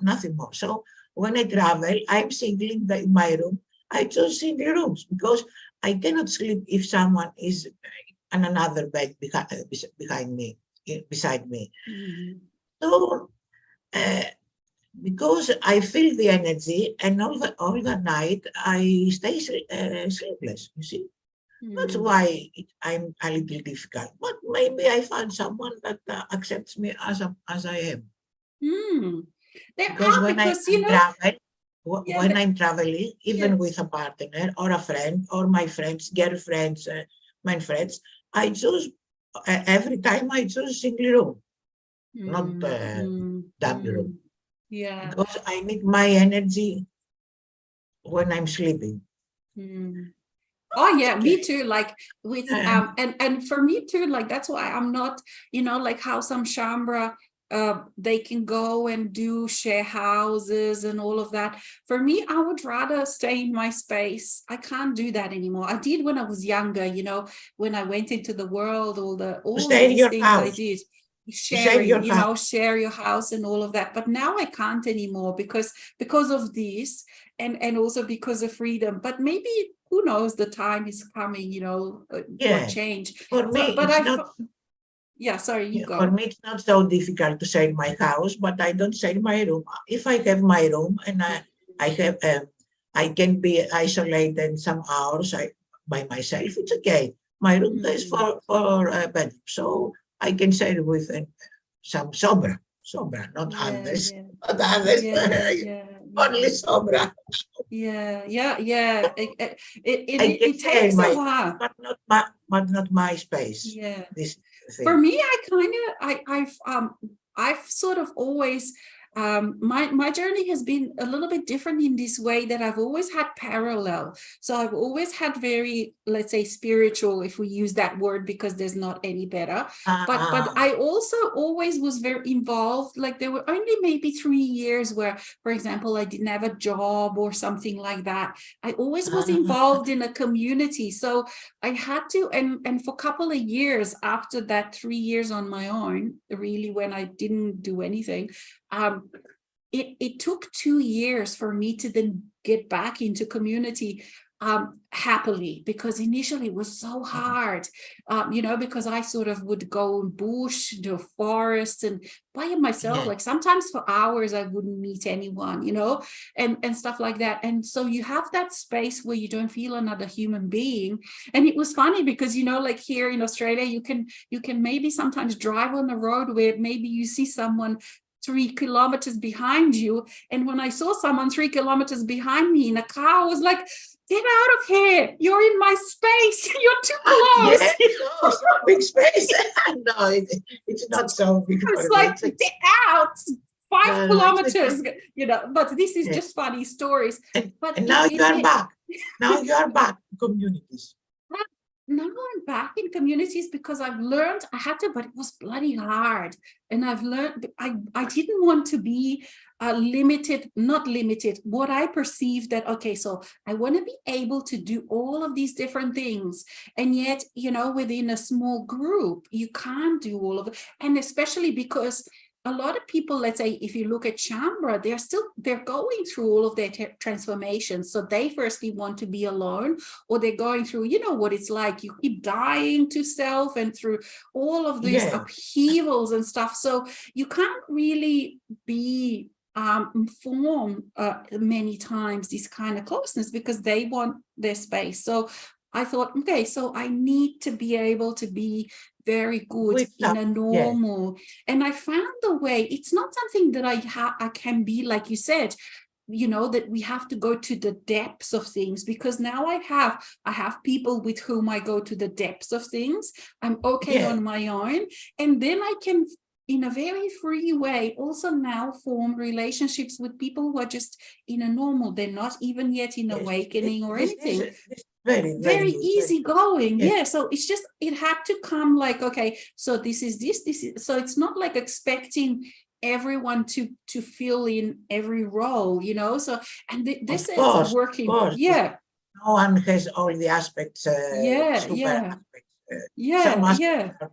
nothing more. So when I travel, I'm single in my room. I choose single rooms because I cannot sleep if someone is on another bed beside me. Mm-hmm. So, because I feel the energy, and all the night I stay sleepless. You see, that's why I'm a little difficult. But maybe I find someone that accepts me as I am. Because when I'm traveling, even with a partner or a friend or my friends, girlfriends, my friends, I choose every time I choose single room, not double room. Yeah, because I need my energy when I'm sleeping. Oh yeah, me too. Like with and for me too, like that's why I'm not, like how some Shambra they can go and share houses and all of that. For me, I would rather stay in my space. I can't do that anymore. I did when I was younger, when I went into the world, all these things I did. Sharing, share your house and all of that. But now I can't anymore because of this and also because of freedom. But maybe, who knows, the time is coming, for change. For me, sorry, you go. For me, it's not so difficult to share my house, but I don't share my room. If I have my room and I can be isolated some hours by myself, it's okay. My room is for bedroom, so I can share with some Sobra, not others. Not others, only Sobra. It takes a while, but not my space. For me, I've sort of always my journey has been a little bit different in this way, that I've always had parallel. So I've always had very, let's say, spiritual, if we use that word, because there's not any better. But I also always was very involved. Like there were only maybe 3 years where, for example, I didn't have a job or something like that. I always was involved in a community. So I had to, and for a couple of years after that 3 years on my own, really, when I didn't do anything, it took 2 years for me to then get back into community happily, because initially it was so hard, because I sort of would go bush, the forest, and by myself, like sometimes for hours I wouldn't meet anyone, and stuff like that. And so you have that space where you don't feel another human being. And it was funny because, like here in Australia, you can maybe sometimes drive on the road where maybe you see someone 3 kilometers behind you. And when I saw someone 3 kilometers behind me in a car, I was like, get out of here. You're in my space. You're too close. Yes, no, it's not big space. No, it's not so big. It's like, get out. 5 kilometers, but this is just funny stories. And now you are back. Now you are back in communities. Now I'm back in communities because I've learned I had to, but it was bloody hard. And I've learned I didn't want to be not limited. What I perceived that, okay, so I want to be able to do all of these different things. And yet, within a small group, you can't do all of it. And especially because a lot of people, let's say, if you look at Shambra, they're going through all of their transformations. So they firstly want to be alone, or they're going through, what it's like. You keep dying to self and through all of these upheavals and stuff. So you can't really be form many times this kind of closeness, because they want their space. So I thought, okay, so I need to be able to be very good in a normal, and I found the way. It's not something that I can be, like you said, that we have to go to the depths of things, because now I have people with whom I go to the depths of things. I'm okay on my own, and then I can, in a very free way, also now form relationships with people who are just in a normal. They're not even yet in awakening or anything. Very easy going. So it's just, it had to come like, okay, so this is so it's not like expecting everyone to fill in every role, so, and this is working. No one has all the aspects, aspects. Some aspects are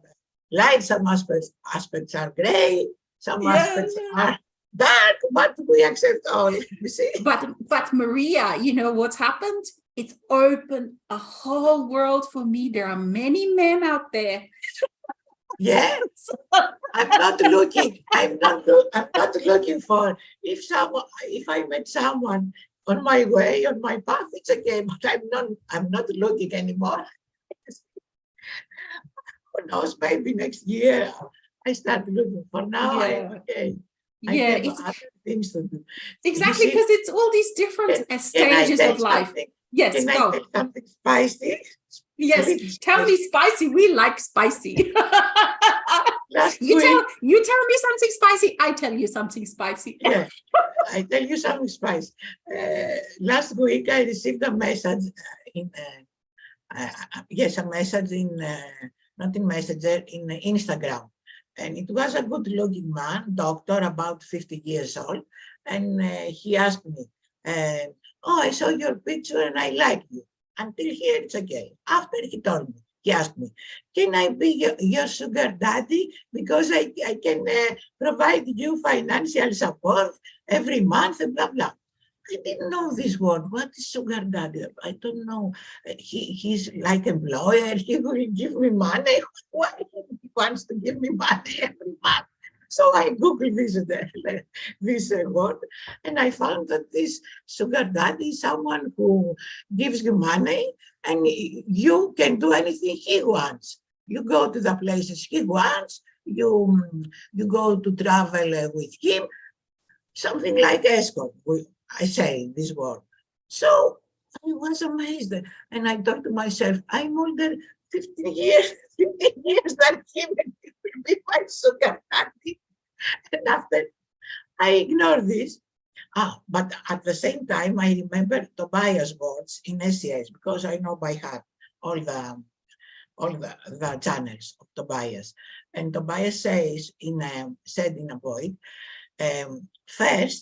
light, some aspects are gray, some aspects are dark, but we accept all, you see. But Maria, what's happened? It's opened a whole world for me. There are many men out there. Yes, I'm not looking. I'm not looking for. If I met someone on my way, on my path, it's okay. But I'm not looking anymore. Who knows? Maybe next year I start looking. For now, I'm okay. I have other things to do. Exactly, because it's all these different stages of life. Yes, can I take something spicy? Yes, tell me spicy. We like spicy. You tell me something spicy. I tell you something spicy. Yeah, I tell you something spicy. Last week I received a message in not in Messenger, in Instagram. And it was a good-looking man, doctor, about 50 years old. And he asked me, oh, I saw your picture and I like you. Until here, it's okay. After he told me, he asked me, can I be your sugar daddy? Because I can provide you financial support every month, and blah, blah. I didn't know this word. What is sugar daddy? I don't know. He's like a lawyer. He will give me money. Why he wants to give me money every month? So I Googled this word, and I found that this sugar daddy is someone who gives you money, and you can do anything he wants. You go to the places he wants. You go to travel with him. Something like escort. I say this word. So I was amazed, and I thought to myself, I'm older 15 years than him, and he will be my sugar daddy. And after I ignore this. But at the same time, I remember Tobias' words in SCS because I know by heart all the channels of Tobias. And Tobias said in a point, first,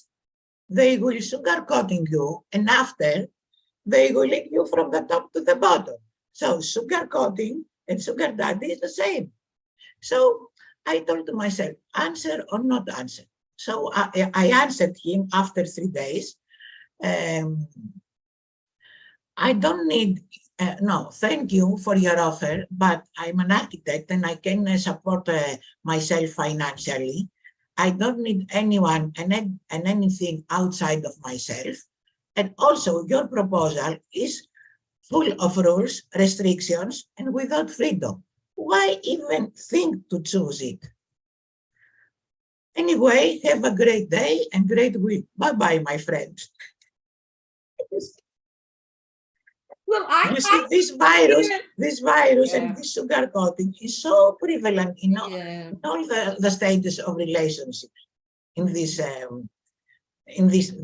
they will sugarcoating you, and after, they will lick you from the top to the bottom. So sugarcoating and sugar daddy is the same. So I told myself, answer or not answer. So I answered him after 3 days. I don't need, no, thank you for your offer, but I'm an architect and I can support myself financially. I don't need anyone and anything outside of myself. And also your proposal is full of rules, restrictions, and without freedom. Why even think to choose it? Anyway, have a great day and great week. Bye-bye, my friends. Well, You see, this virus yeah. and this sugarcoating is so prevalent in all, Yeah. in all the stages of relationships in this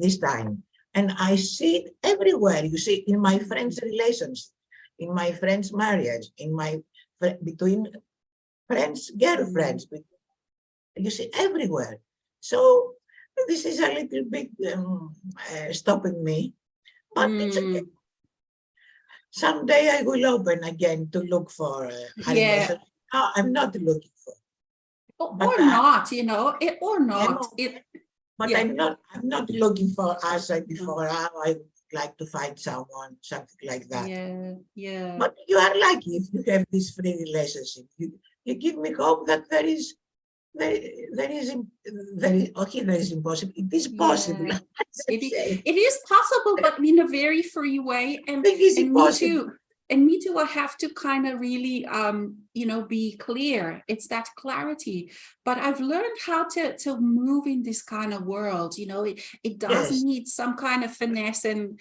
this time. And I see it everywhere. You see, in my friends' relationship, in my friends' marriage, in my between friends, girlfriends, you see everywhere. So this is a little bit stopping me, but it's okay. Someday I will open again to look for a relationship. No, I'm not looking for. Or not, you know, or not. But I'm not looking for, as I before, I would like to find someone, something like that. Yeah. But you are lucky if you have this free relationship. You give me hope that there is impossible. It is possible. Yeah. It is possible, but in a very free way. And me too. And me too, I have to kind of really, be clear. It's that clarity. But I've learned how to move in this kind of world. It does need some kind of finesse and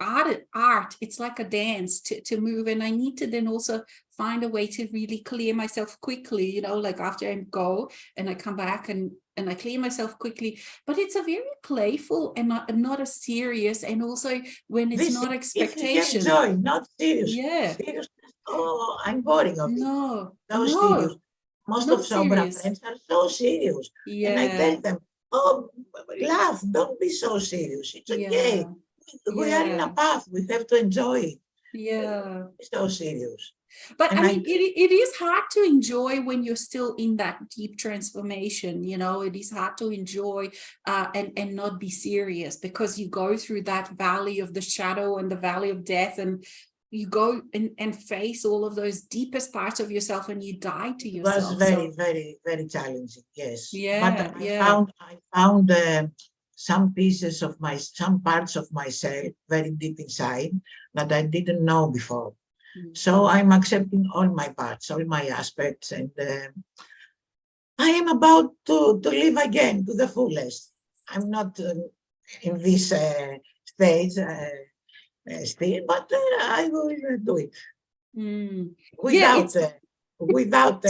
art. It's like a dance to move. And I need to then also find a way to really clear myself quickly, like after I go and I come back and I clear myself quickly. But it's a very playful and not a serious, and also when it's not expectation. If you have joy, not serious. Yeah. Serious. Oh, I'm boring of it. No. Serious. Most of Sobra friends are so serious. Yeah. And I tell them, laugh, don't be so serious. It's okay. We are in a path. We have to enjoy it. Yeah. It's so serious. But I mean, it is hard to enjoy when you're still in that deep transformation. It is hard to enjoy and not be serious, because you go through that valley of the shadow and the valley of death, and you go and face all of those deepest parts of yourself, and you die to yourself. It was very, very, very challenging. Yes. Yeah. But I found some parts of myself very deep inside that I didn't know before. So I'm accepting all my parts, all my aspects, and I am about to live again to the fullest. I'm not in this stage still, but I will do it without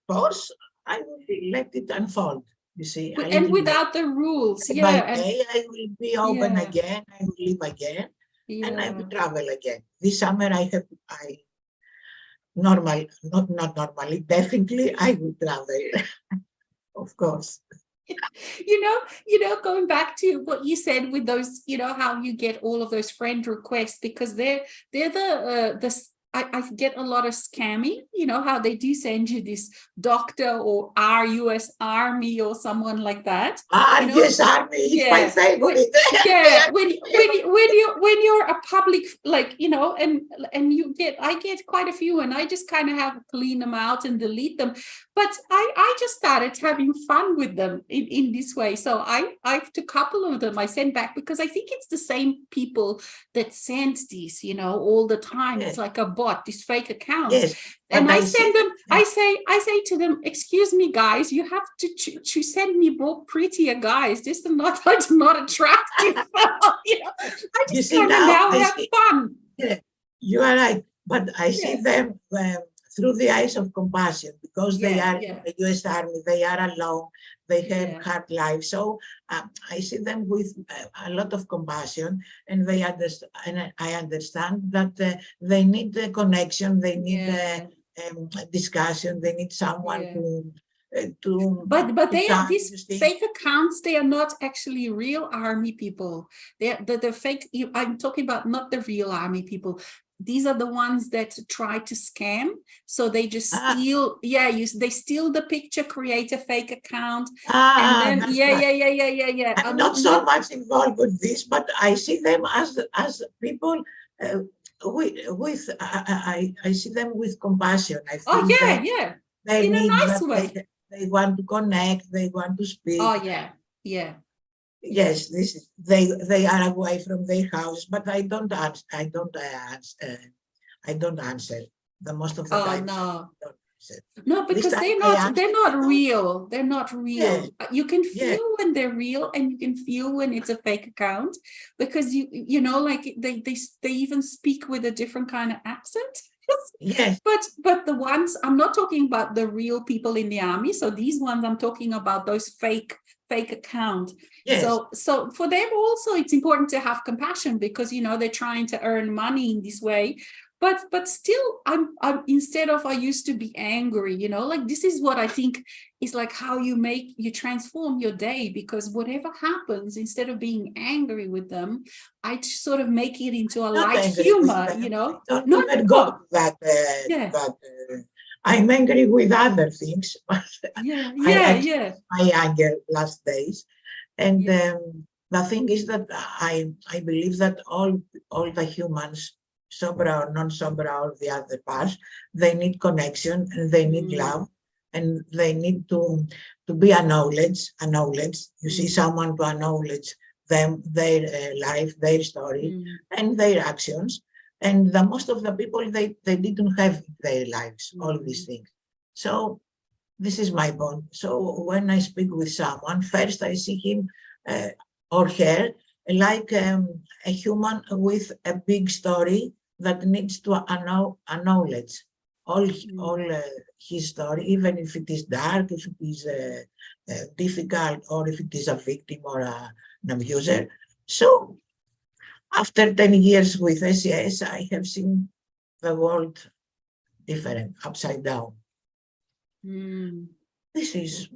force. I will let it unfold. You see, and without the rules. Day by day, I will be open again. I will live again. And I will travel again. This summer not normally, definitely I will travel, of course. Going back to what you said with those, how you get all of those friend requests, because they're the I get a lot of scamming, how they do send you this doctor or US Army or someone like that. US Army is my favorite. When you're a public, and I get quite a few, and I just kind of have to clean them out and delete them. But I just started having fun with them in this way. So I've a couple of them I send back, because I think it's the same people that send these, all the time. It's like a bot, these fake accounts. And I send them, I say to them, excuse me, guys, you have to send me more prettier guys. This is not attractive. I just kind of now have fun. Yeah, you are right. But I see them through the eyes of compassion, because they are in the US Army, they are alone, they have hard lives. So I see them with a lot of compassion, and they understand, and I understand that they need a connection, they need a discussion, they need someone but they are these fake accounts. They are not actually real army people. They're the fake. I'm talking about not the real army people. These are the ones that try to scam. So they just steal. They steal the picture, create a fake account, and then I'm not so much involved with this, but I see them as people. I see them with compassion. I think they in need a nice that way. they want to connect, they want to speak. Yes, they are away from their house, but I don't answer. The most of the time. No, because they're not real. They're not real. You can feel when they're real, and you can feel when it's a fake account, because you know, like they even speak with a different kind of accent. Yes. But the ones, I'm not talking about the real people in the army. So these ones, I'm talking about those fake account. Yes. So for them also, it's important to have compassion, because, you know, they're trying to earn money in this way. But still, I'm instead of I used to be angry, you know, like this is what I think is like how you transform your day, because whatever happens, instead of being angry with them, I sort of make it into a light humor, you know. Don't even go to that. I'm angry with other things. My anger last days, and the thing is that I believe that all the humans, sober or non-sober, or the other parts, they need connection, and they need love, and they need to be acknowledged. You see, someone to acknowledge them, their life, their story, and their actions. And the most of the people, they didn't have their lives, all these things. So this is my point. So when I speak with someone, first I see him or her like a human with a big story that needs to acknowledge all his story, even if it is dark, if it is difficult, or if it is a victim or an abuser. So after 10 years with SES, I have seen the world different, upside down. This is...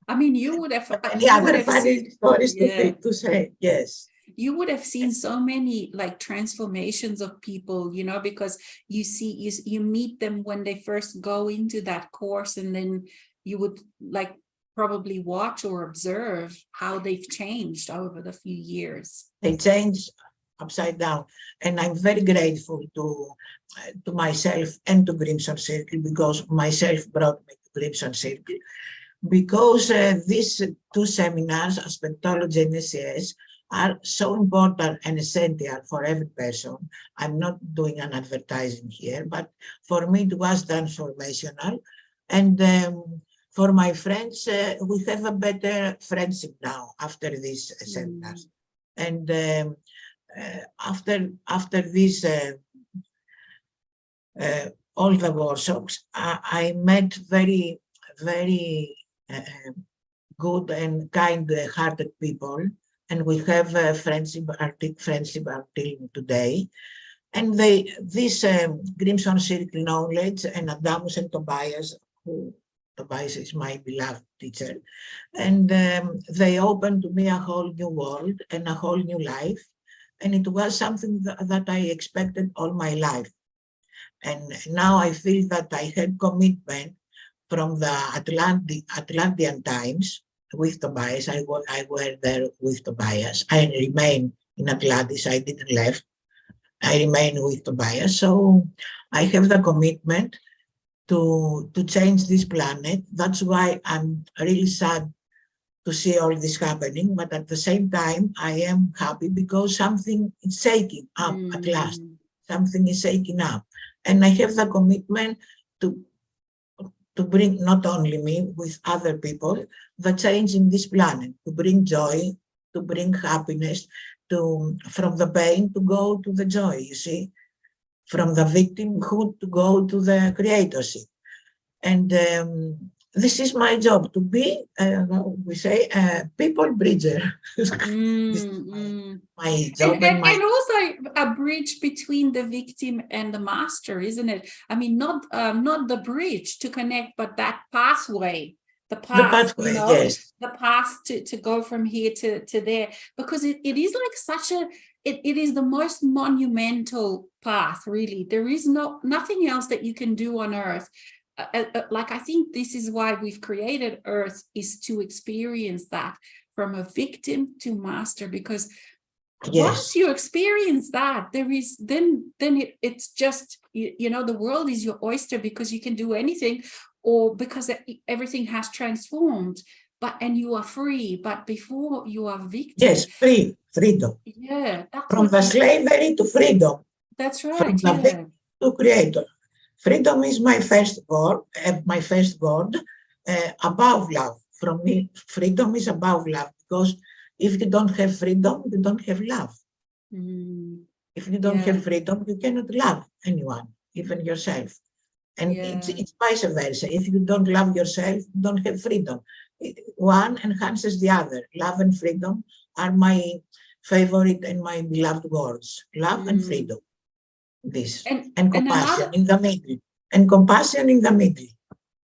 I mean, you would have... Any other funny stories to say, yes. You would have seen so many like transformations of people, you know, because you see, you meet them when they first go into that course, and then you would like probably watch or observe how they've changed over the few years. They changed upside down, and I'm very grateful to myself and to Crimson Circle, because myself brought me to Crimson Circle, because these two seminars, Aspectology and SES, are so important and essential for every person. I'm not doing an advertising here, but for me it was transformational. And for my friends, we have a better friendship now after these seminars. And after this, all the workshops, I met very, very good and kind-hearted people, and we have friendship until today. And this Crimson Circle knowledge, and Adamus and Tobias, who Tobias is my beloved teacher, and they opened to me a whole new world and a whole new life. And it was something that I expected all my life. And now I feel that I had commitment from the Atlantean times with Tobias. I were there with Tobias. I remain in Atlantis. I didn't left. I remain with Tobias. So I have the commitment to change this planet. That's why I'm really sad to see all this happening. But at the same time, I am happy because something is shaking up at last. Something is shaking up. And I have the commitment to bring not only me, with other people, the change in this planet, to bring joy, to bring happiness, from the pain to go to the joy, you see. from the victimhood to go to the creatorship. And this is my job, to be, we say, a people bridger. This is my job and my... And also a bridge between the victim and the master, isn't it? I mean, not the bridge to connect, but that pathway, the path, you pathway, know, yes. the path to go from here to there, because it is like such a, it is the most monumental path, really. There is nothing else that you can do on earth. Like, I think this is why we've created Earth, is to experience that from a victim to master, because once you experience that, there is then it's just, you know, the world is your oyster, because you can do anything, or because everything has transformed, and you are free. But before, you are victim. Yes, freedom. Yeah, that's from the slavery to freedom. That's right. From the victim to creator. Freedom is my first word, above love. From me, freedom is above love, because if you don't have freedom, you don't have love. If you don't have freedom, you cannot love anyone, even yourself. And it's vice versa. If you don't love yourself, you don't have freedom. One enhances the other. Love and freedom are my favorite and my beloved words. Love and freedom. This. And compassion in the middle. And compassion in the middle.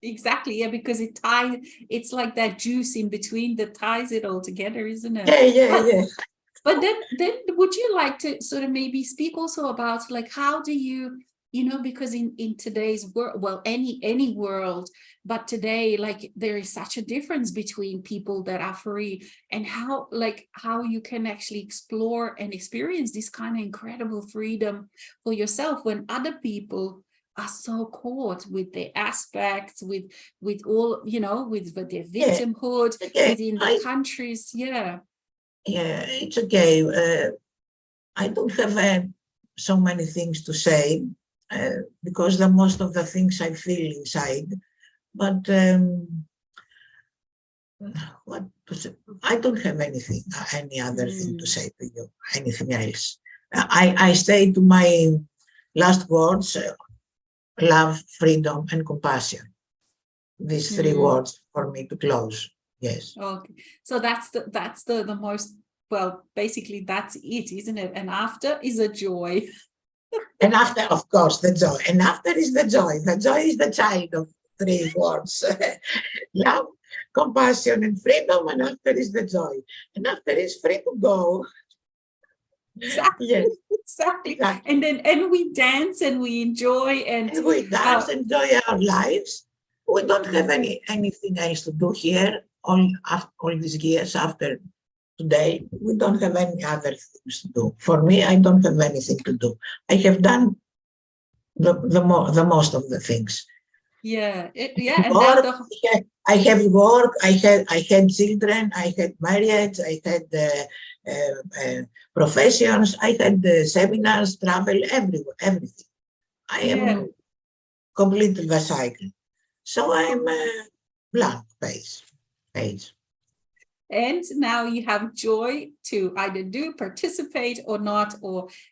Exactly, yeah, because it's like that juice in between that ties it all together, isn't it? Yeah. But then would you like to sort of maybe speak also about, like, how do you know, because in today's world, well, any world, but today, like, there is such a difference between people that are free, and how you can actually explore and experience this kind of incredible freedom for yourself, when other people are so caught with their aspects, with all, you know, with their victimhood, within the countries. Yeah, it's okay. I don't have so many things to say, because most of the things I feel inside, but what to say? I don't have any other thing to say to you, anything else. I stay to my last words: love, freedom, and compassion. These three words for me to close. Yes. Okay. So that's the most, well, basically that's it, isn't it? And after is a joy. And after, of course, the joy. And after is the joy. The joy is the child of three words. Love, compassion, and freedom. And after is the joy. And after is free to go. Exactly. Yes. Exactly. And we dance and we enjoy, and we dance, enjoy our lives. We don't have anything else to do here all these years after today. We don't have any other things to do. For me, I don't have anything to do. I have done the most of the things. Yeah. I have work. I had children. I had marriage. I had professions. I had seminars, travel, everywhere, everything. I am completed the cycle. So I'm blank page. And now you have joy to either participate or not,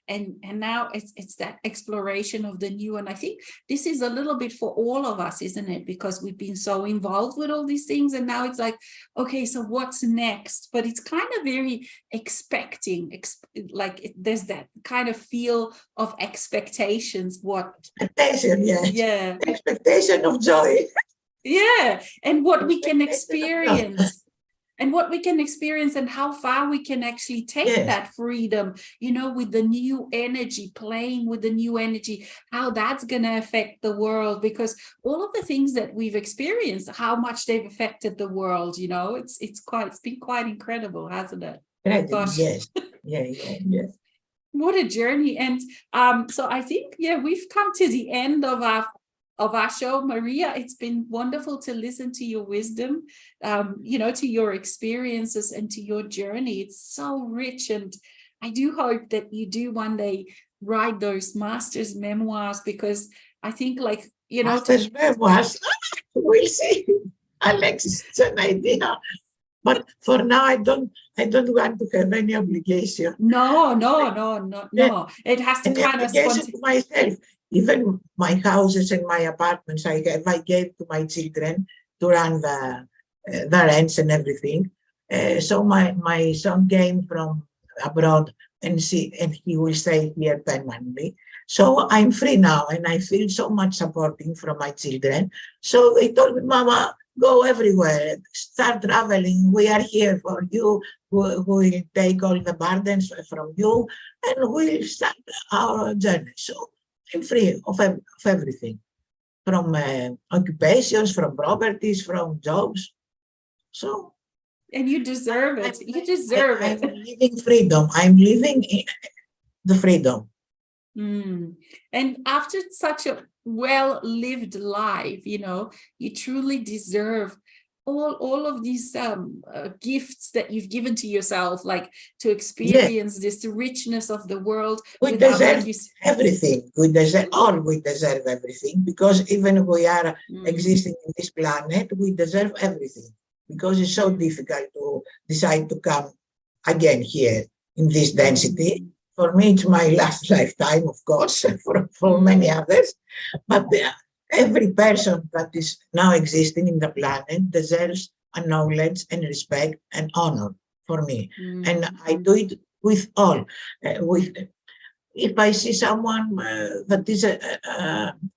and now it's that exploration of the new. And I think this is a little bit for all of us, isn't it? Because we've been so involved with all these things, and now it's like, okay, so what's next? But it's kind of very expecting, there's that kind of feel of expectations. Expectation, yeah. Expectation of joy. Yeah, and what we can experience. And what we can experience, and how far we can actually take that freedom, you know, with the new energy, playing with the new energy, how that's going to affect the world, because all of the things that we've experienced, how much they've affected the world, you know, it's been quite incredible, hasn't it? Gosh. Yes. Yeah. What a journey. And so I think, we've come to the end of our show. Maria, it's been wonderful to listen to your wisdom, you know, to your experiences and to your journey. It's so rich, and I do hope that you do one day write those master's memoirs, because I think, like, you know, master's memoirs. We'll see. Alexis, it's an idea. But for now, I don't want to have any obligation. No, I, no, no, no, eh, no. It has to any kind of obligation to myself. Even my houses and my apartments I gave to my children to run the rents and everything. So my son came from abroad and he will stay here permanently. So I'm free now and I feel so much supporting from my children. So they told me, Mama, go everywhere, start traveling. We are here for you. We will take all the burdens from you and we'll start our journey. So I'm free of everything, from occupations, from properties, from jobs. So and you deserve I'm, it. You deserve I'm it. living freedom. I'm living the freedom. Mm. And after such a well-lived life, you truly deserve all of these gifts that you've given to yourself, like to Yes, experience this richness of the world we without, like deserve you. everything. We deserve everything because even if we are Mm, existing in this planet, we deserve everything because it's so mm, difficult to decide to come again here in this density. mm, For me, it's my last lifetime, of course, for many mm, others. But every person that is now existing in the planet deserves acknowledge and respect and honor for me. And mm, I do it with all. With if I see someone that is a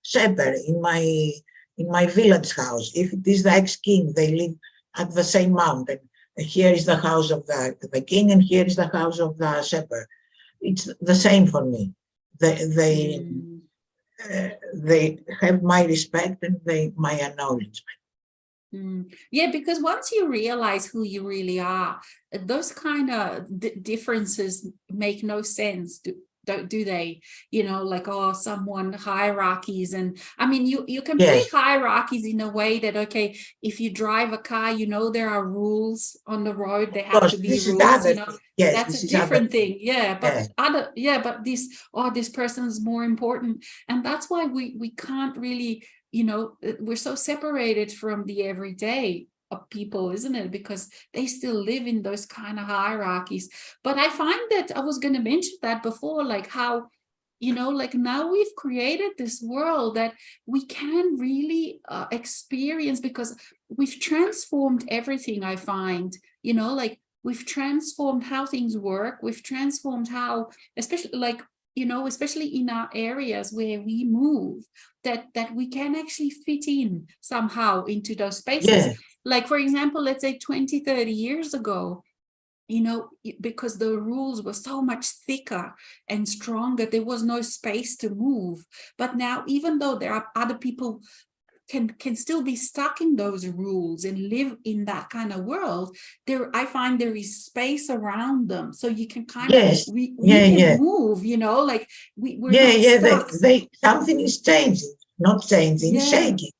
shepherd in my village house, if it is the ex-king, they live at the same mountain. Here is the house of the king, and here is the house of the shepherd. It's the same for me. They they mm. they have my respect and my acknowledgement. Yeah, because once you realize who you really are, those kind of differences make no sense, do they? Like, oh, someone hierarchies, and I mean, you can play Yes, hierarchies in a way that, okay, if you drive a car, there are rules on the road. There of have course. to be This is the rules. other thing. Yes, That's this a is other different thing. thing. Yeah, Yeah. but this person is more important, and that's why we can't really, we're so separated from the everyday of people, isn't it? Because they still live in those kind of hierarchies. But I find that I was going to mention that before, like how, like now we've created this world that we can really experience, because we've transformed everything. I find, like we've transformed how things work. We've transformed how, especially like, especially in our areas where we move, that we can actually fit in somehow into those spaces. Yeah. Like, for example, let's say 20, 30 years ago, because the rules were so much thicker and stronger, there was no space to move. But now, even though there are other people can still be stuck in those rules and live in that kind of world, I find there is space around them, so you can kind of, Yes. we Yeah. can Yeah. move, like we're Yeah. not Yeah. stuck. Something is changing, not changing, Yeah, shaking.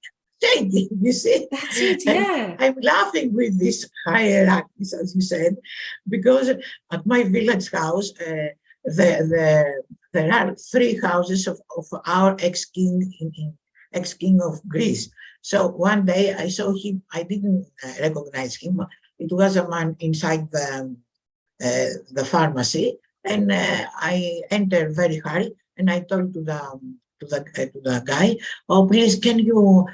Shaking, you see. that's it. And Yeah. I'm laughing with this hierarchies, as you said, because at my village house, there are three houses of our ex-king ex-king of Greece. So one day I saw him. I didn't recognize him. It was a man inside the pharmacy, and I entered very hurry, and I told to the guy, "Oh, please, can you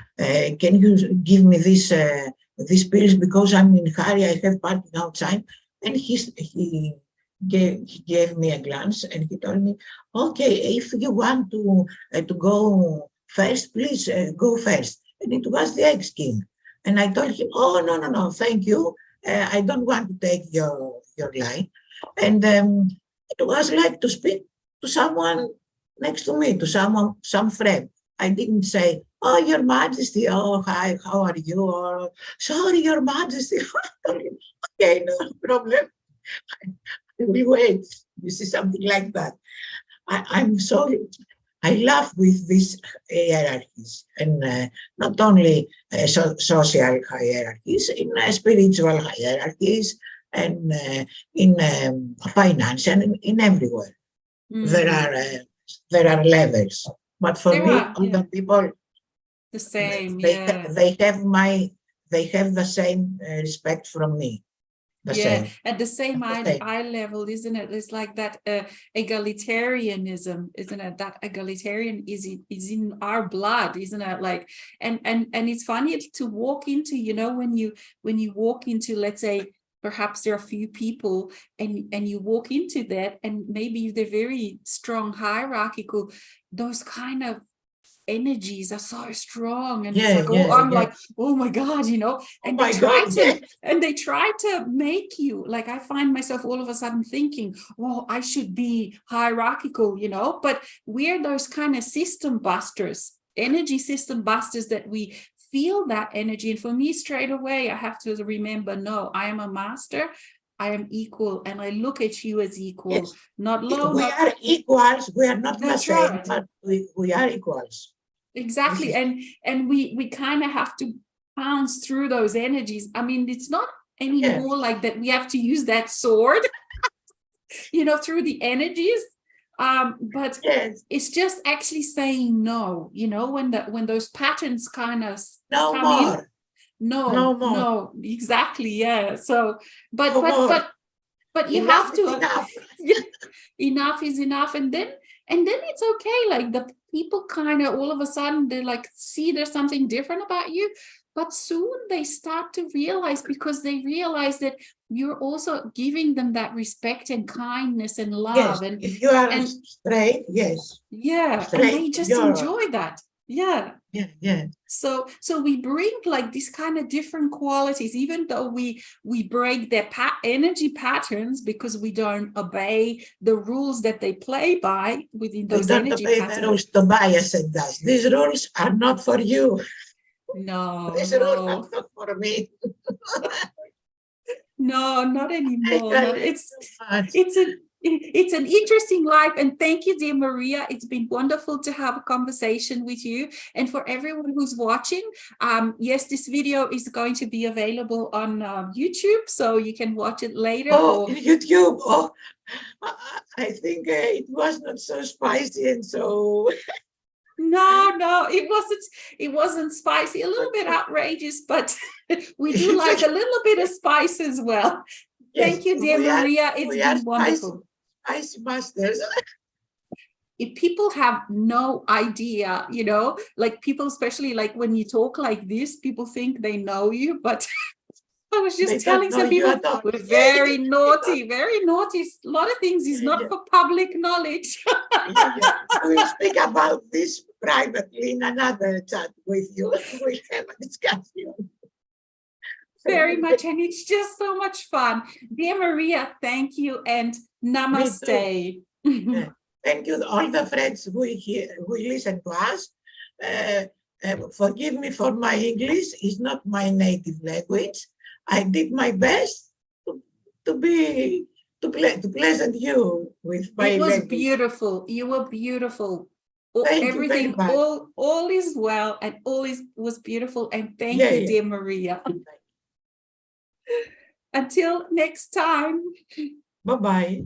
give me these pills because I'm in hurry. I have parking outside." And he gave me a glance, and he told me, "Okay, if you want to go first, please go first." And it was the ex-king. And I told him, "Oh, no, no, no, thank you. I don't want to take your line." And it was like to speak to someone next to me, to some friend. I didn't say, "Oh, Your Majesty, oh, hi, how are you?" Or, "Sorry, Your Majesty." Okay, no problem. I will wait. You see, something like that. I'm sorry. I laugh with these hierarchies, and not only social hierarchies, in spiritual hierarchies, and in finance, and in everywhere. There Mm. are there are levels. But for There me, are, all yeah, the people the same. they Yeah. they have my they have the same respect from me. the Yeah, same. at the same The same. eye level, isn't it? It's like that egalitarianism, isn't it? That egalitarian is in our blood, isn't it? Like, and it's funny to walk into, you know, when you walk into, let's say, perhaps there are a few people and you walk into that, and maybe they're very strong hierarchical, those kind of energies are so strong, and it's Yeah, like, oh, yeah, I'm yeah. like, oh my God, you know, Oh and my God, yeah. they try to make you, like, I find myself all of a sudden thinking, well, I should be hierarchical, you know, but we're those kind of system busters, energy system busters, that we feel that energy. And for me, straight away, I have to remember, no, I am a master, I am equal, and I look at you as equal, Yes. not low, We not. are equals. We are not the That's same, right. but we are equals. Exactly. And we kind of have to bounce through those energies. I mean, it's not Yes. anymore like that we have to use that sword, you know, through the energies. But Yes. it's just actually saying no, you know, when those patterns kind of No come in. more. No No, more. no, exactly. Yeah. So, but No more. but you Enough have is to, enough. enough is enough. And then it's okay, like the people kind of all of a sudden they like see there's something different about you, but soon they start to realize, because they realize that you're also giving them that respect and kindness and Yes. love, If you are and straight, yes. yeah, and Straight, they just you're. enjoy that. Yeah. Yeah, yeah. So we bring like these kind of different qualities, even though we break their energy patterns because we don't obey the rules that they play by within We those don't energy obey the rules. patterns. Tobias said that. These rules are not for you. No, These rules are no, not for me. no, not anymore. I Not, like it's so much. it's an interesting life. And thank you, dear Maria. It's been wonderful to have a conversation with you. And for everyone who's watching, yes, this video is going to be available on YouTube, so you can watch it later. Oh, Or YouTube. Oh, I think it was not so spicy and so. no, it wasn't spicy, a little bit outrageous, but we do like a little bit of spice as well. Yes, Thank you, dear Maria. It's we are been wonderful. spicy masters. If people have no idea, you know, like people, especially like when you talk like this, people think they know you, but I was They just don't telling know some you people, at all. we're Yeah, very yeah, naughty, very naughty. A lot of things is not yeah, for public knowledge. yeah, yeah. We'll speak about this privately in another chat with you. We'll have a discussion. Very much, and it's just so much fun. Dear Maria, thank you, and Me too. namaste. Yeah. Thank you, all the friends who listen to us. Forgive me for my English; it's not my native language. I did my best to be to pleasant you with my It was language. beautiful. You were beautiful. Thank you very Everything, much. all is well, and all is was beautiful. And thank Yeah, you, yeah. dear Maria. Until next time. Bye bye.